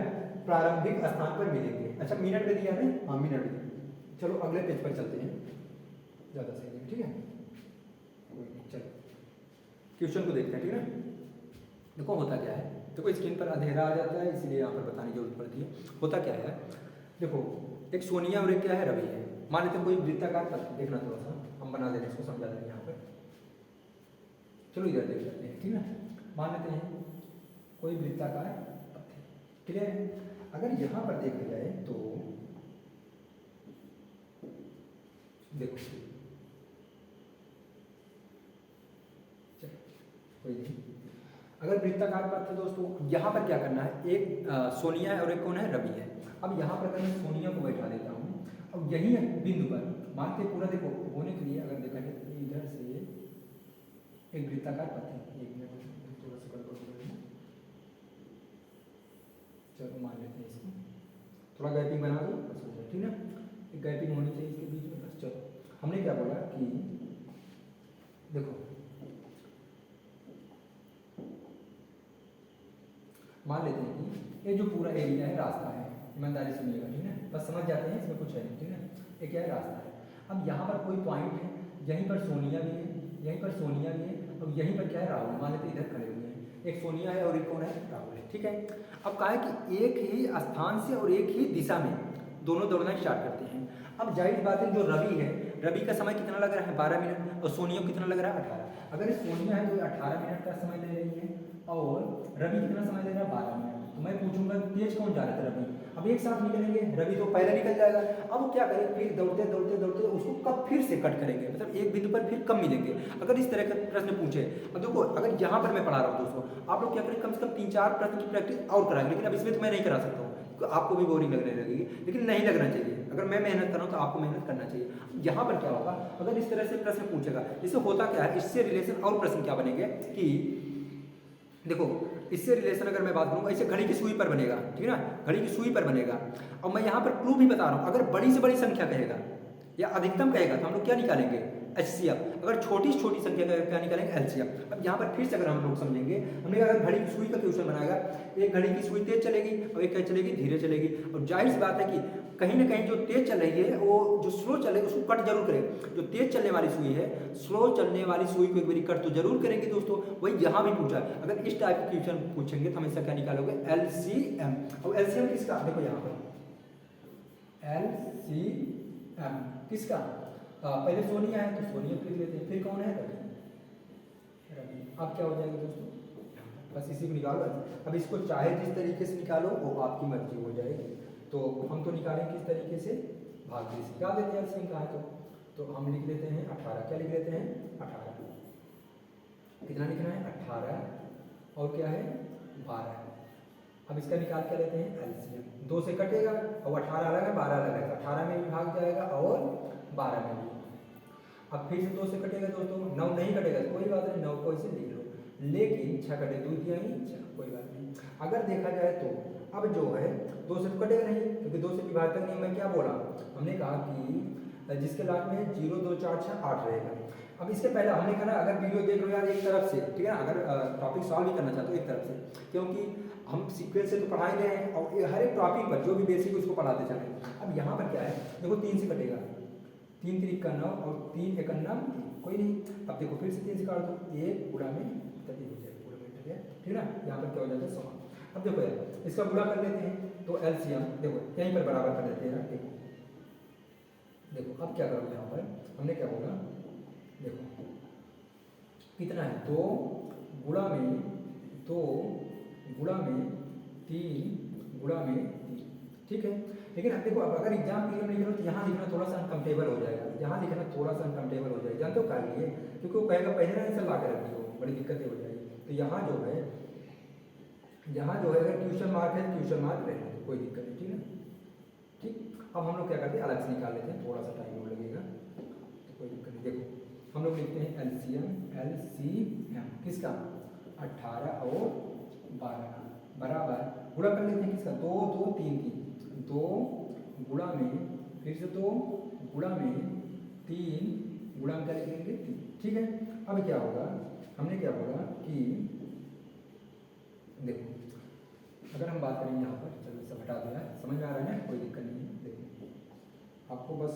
प्रारंभिक स्थान पर मिलेंगे। अच्छा मिनट में दिया है, हाँ मिनट में दिया। चलो अगले पेज पर चलते हैं, ज़्यादा सही है, ठीक है। चलो क्वेश्चन को देखते हैं, ठीक है। देखो होता क्या है, देखो स्क्रीन पर अंधेरा आ जाता है, इसलिए यहाँ पर बताने की जरूरत पड़ती है। होता क्या है, देखो एक सोनिया और एक क्या है, रवि है। मान लेते हैं कोई वृत्ताकार पथ, देखना थोड़ा सा हम बना देते हैं, इसको समझा देंगे यहाँ पर। चलो इधर देख लेते हैं, ठीक है। मान लेते हैं कोई वृत्ताकार पथ है, क्लियर है। अगर यहाँ पर देखा जाए तो देखो कोई नहीं, अगर वृत्ताकार पथ है दोस्तों, यहाँ पर क्या करना है, एक सोनिया है और एक कौन है, रवि है। अब यहाँ पर अगर मैं सोनिया को बैठा देता हूँ, अब यही बिंदु पर मानते पूरा देखो होने के लिए अगर देखा जाए इधर से एक वृत्ताकार पथ है, एक मिनट थोड़ा सा गड़बड़ हो रही है, चलो मान लेते हैं इसको, थोड़ा गैपिंग बना दो बस हो जाए, ठीक है। एक गैपिंग होनी चाहिए इसके बीच में बस। चलो हमने क्या बोला कि देखो मान लेते हैं कि ये जो पूरा एरिया है रास्ता है, ईमानदारी सुनिएगा, ठीक है, बस समझ जाते हैं इसमें कुछ है नहीं, ठीक है। ये क्या है, रास्ता है। अब यहाँ पर कोई पॉइंट है, यहीं पर सोनिया भी है, यहीं पर सोनिया भी है, और यहीं पर क्या है, राहुल। मान लेते इधर खड़े हुए हैं, एक सोनिया है और एक कौन है, राहुल है, ठीक है। अब कहा है कि एक ही स्थान से और एक ही दिशा में दोनों दौड़ना स्टार्ट करते हैं। अब जाहिर बात है जो रवि है, रवि का समय कितना लग रहा है, 12 मिनट, और सोनिया को कितना लग रहा है, 18। अगर ये सोनिया है तो 18 मिनट का समय ले रही है, और रवि कितना समय ले रहा है, 12 मिनट। तो मैं पूछूंगा तेज कौन जा रहा था, रवि। अब एक साथ निकलेंगे, रवि तो पहले निकल जाएगा। अब वो क्या करें, फिर दौड़ते दौड़ते दौड़ते उसको कब फिर से कट करेंगे, मतलब एक बिंदु पर फिर कम मिलेंगे। अगर इस तरह का प्रश्न पूछे, अब देखो अगर यहाँ पर मैं पढ़ा रहा हूँ दोस्तों, आप लोग क्या करें, कम से कम 3-4 प्रश्न की प्रैक्टिस और कराएंगे, लेकिन अब इसमें तो मैं नहीं करा सकता हूँ, तो आपको भी बोरिंग लगने लगेगी, लेकिन नहीं लगना चाहिए। अगर मैं मेहनत कर रहा हूँ तो आपको मेहनत करना चाहिए। यहाँ पर क्या होगा, अगर इस तरह से प्रश्न पूछेगा, इससे होता क्या है, इससे रिलेशन और प्रश्न क्या बनेंगे कि देखो इससे रिलेशन अगर मैं बात करूँ, ऐसे घड़ी की सुई पर बनेगा, ठीक है ना, घड़ी की सुई पर बनेगा। और मैं यहाँ पर क्लू भी बता रहा हूँ, अगर बड़ी से बड़ी संख्या कहेगा या अधिकतम कहेगा तो हम लोग क्या निकालेंगे, HCF। अगर छोटी से छोटी संख्या का क्या निकालेंगे, LCM। अब यहाँ पर फिर से अगर हम लोग समझेंगे, हमने अगर घड़ी की सुई का क्वेश्चन बनाएगा, एक घड़ी की सुई तेज चलेगी और एक क्या चलेगी, धीरे चलेगी। और जाहिर सी बात है कि कहीं ना कहीं जो तेज चल रही है वो जो स्लो चलेगी उसको कट जरूर करेगा। जो तेज चलने वाली सुई है, स्लो चलने वाली सुई को एक बार कट तो जरूर करेंगे दोस्तों। वही यहाँ भी पूछा है, अगर इस टाइप का क्वेश्चन पूछेंगे तो हमेशा क्या निकालोगे, LCM। और LCM किसका, देखो यहाँ पर LCM किसका, पहले सोनिया है तो सोनिया लिख लेते हैं, फिर कौन है, रवि। अब क्या हो जाएगा दोस्तों, बस इसी को निकालो। अब इसको चाहे जिस तरीके से निकालो वो आपकी मर्जी हो जाएगी, तो हम तो निकालेंगे किस तरीके से, भाग 20 निकाल देते हैं एलसीएम का है तो हम लिख लेते हैं 18। क्या लिख लेते हैं 18। कितना लिखना है 18 और क्या है 12। अब इसका निकाल क्या लेते हैं एलसीएम, 2 से कटेगा और 18 अलग है 12 अलग है, 18 में भी भाग जाएगा और 12 में भी। अब फिर से 2 से कटेगा दोस्तों, 9 नहीं कटेगा तो कोई बात नहीं, 9 को इसे लिख लो, लेकिन 6 कटे 2 दिया ही 6, कोई बात नहीं। अगर देखा जाए तो अब जो है 2 से तो कटेगा नहीं, क्योंकि 2 से विभाजक नियम में क्या बोला हमने, कहा कि जिसके लास्ट में 0 2 4 6 8 रहेगा। अब इसके पहले हमने कहा ना, अगर वीडियो देख लो यार एक तरफ से, ठीक है ना, अगर टॉपिक सॉल्व भी करना चाहते हो एक तरफ से, क्योंकि हम सीक्वेंस से तो पढ़ा ही रहे हैं और हर एक टॉपिक पर जो भी बेसिक उसको पढ़ाते चले। अब यहाँ पर क्या है देखो, 3 से कटेगा, 3 3 का 9 और 3 1 9, कोई नहीं। अब देखो फिर से 3 से काट दो, 1 गुणा में 30 हो जाएगा, पूरा मीटर है, ठीक है ना। यहाँ पर क्या हो जाता है 100। अब देखो यार इसका गुणा कर लेते हैं, तो एलसीएम देखो यहीं पर बराबर कर देते हैं। देखो देखो अब क्या करोगे, यहाँ पर हमने क्या बोला, देखो कितना है 2 गुणा में 2 गुणा में 3 गुणा में 3, ठीक है। लेकिन अब देखो, अब अगर एग्जाम पीरियड में लिख रहे हो तो यहाँ लिखना थोड़ा सा अनकम्फर्टेबल हो जाएगा, यहाँ लिखना थोड़ा सा अनकम्फर्टेबल हो जाएगा, जानते हो क्या लिए, क्योंकि वो कहेगा पहले ना आंसर ला कर रखी हो, बड़ी दिक्कतें हो जाएगी। तो यहाँ जो है अगर क्वेश्चन मार्क है क्वेश्चन मार्क रहने दो, कोई दिक्कत नहीं, ठीक है। ठीक, अब हम लोग क्या करते हैं अलग से निकाल लेते हैं, थोड़ा सा टाइम और लगेगा तो कोई दिक्कत नहीं। देखो हम लोग लिखते हैं एलसीएम किसका 18 और 12 बराबर, गुणा कर लेते हैं किसका 2 2 3 3, 2 गुणा में फिर से 2 गुणा में 3 गुणा में क्या लिखेंगे 3, ठीक है। अब क्या होगा, हमने क्या बोला कि देखो अगर हम बात करेंगे यहाँ पर, चलो सब हटा दिया, समझ में आ रहा है ना, कोई दिक्कत नहीं है। देखो आपको बस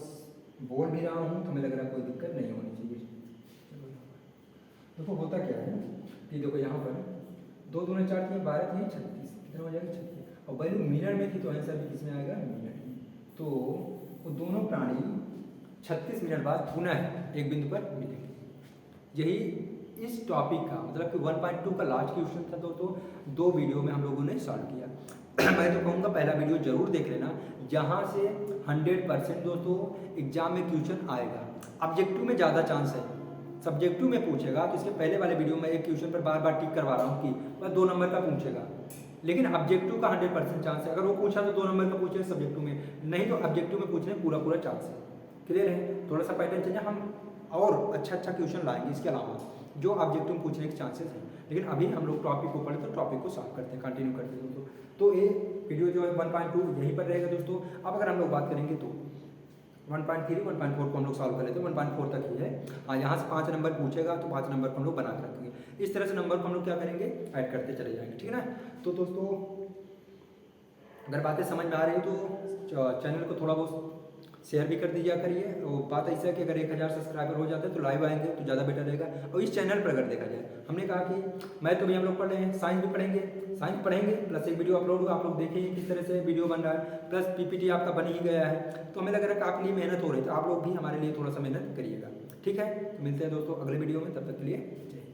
बोल भी रहा हूँ तो हमें लग रहा है कोई दिक्कत नहीं होनी चाहिए। चलो देखो होता क्या है कि देखो यहाँ पर 2 दूना 4 3 12 3 36, कितना हो जाएगा 36, और वैल्यू मिनट में थी तो आंसर भी किसमें आएगा मिनट में। तो वो दोनों प्राणी 36 मिनट बाद पुनः एक बिंदु पर मिलेंगे। यही इस टॉपिक का मतलब कि 1.2 का लास्ट क्वेश्चन था दोस्तों, 2 वीडियो में हम लोगों ने सॉल्व किया। मैं तो कहूँगा पहला वीडियो जरूर देख लेना, जहाँ से 100% दोस्तों एग्जाम में क्वेश्चन आएगा। ऑब्जेक्टिव में ज़्यादा चांस है, सब्जेक्टिव में पूछेगा तो इसके पहले वाले वीडियो में एक क्वेश्चन पर बार बार टिक करवा रहा हूँ कि बस 2 नंबर का पूछेगा, लेकिन ऑब्जेक्टिव का 100% चांस है। अगर वो पूछा तो 2 नंबर का पूछेगा सब्जेक्टिव में, नहीं तो ऑब्जेक्टिव में पूछने पूरा चांस है। क्लियर है, थोड़ा सा पैटर्न चेंज, हम और अच्छा क्वेश्चन लाएंगे इसके अलावा जो ऑब्जेक्टिव में पूछने के चांसेस हैं। लेकिन अभी हम लोग टॉपिक को पढ़े तो टॉपिक को सॉल्व करते हैं, कंटिन्यू करते हैं दोस्तों। तो ये वीडियो जो है 1.2 यहीं पर रहेगा दोस्तों। अब अगर हम लोग बात करेंगे तो 1.3 1.4 को हम लोग सॉल्व कर लेते हैं, 1.4 तक ही है। हाँ, यहाँ से 5 नंबर पूछेगा तो 5 नंबर को हम लोग बना कर रखेंगे। इस तरह से नंबर को हम लोग क्या करेंगे ऐड करते चले जाएंगे, ठीक है ना। तो दोस्तों अगर बातें समझ में आ रही है तो चैनल को थोड़ा बहुत शेयर भी कर दीजिए करिए। और बात ऐसा है कि अगर 1000 सब्सक्राइबर हो जाते हैं तो लाइव आएंगे तो ज़्यादा बेटर रहेगा। और इस चैनल पर अगर देखा जाए, हमने कहा कि मैथ तो भी हम लोग पढ़ रहे हैं, साइंस भी पढ़ेंगे, साइंस पढ़ेंगे प्लस एक वीडियो अपलोड होगा, आप लोग देखिए किस तरह से वीडियो बन रहा है, प्लस पीपीटी आपका बन ही गया है। तो हमें लग रहा है कि आपके लिए मेहनत हो रही है, तो आप लोग भी हमारे लिए थोड़ा सा मेहनत करिएगा, ठीक है। तो मिलते हैं दोस्तों अगले वीडियो में, तब तक के लिए जय हिंद।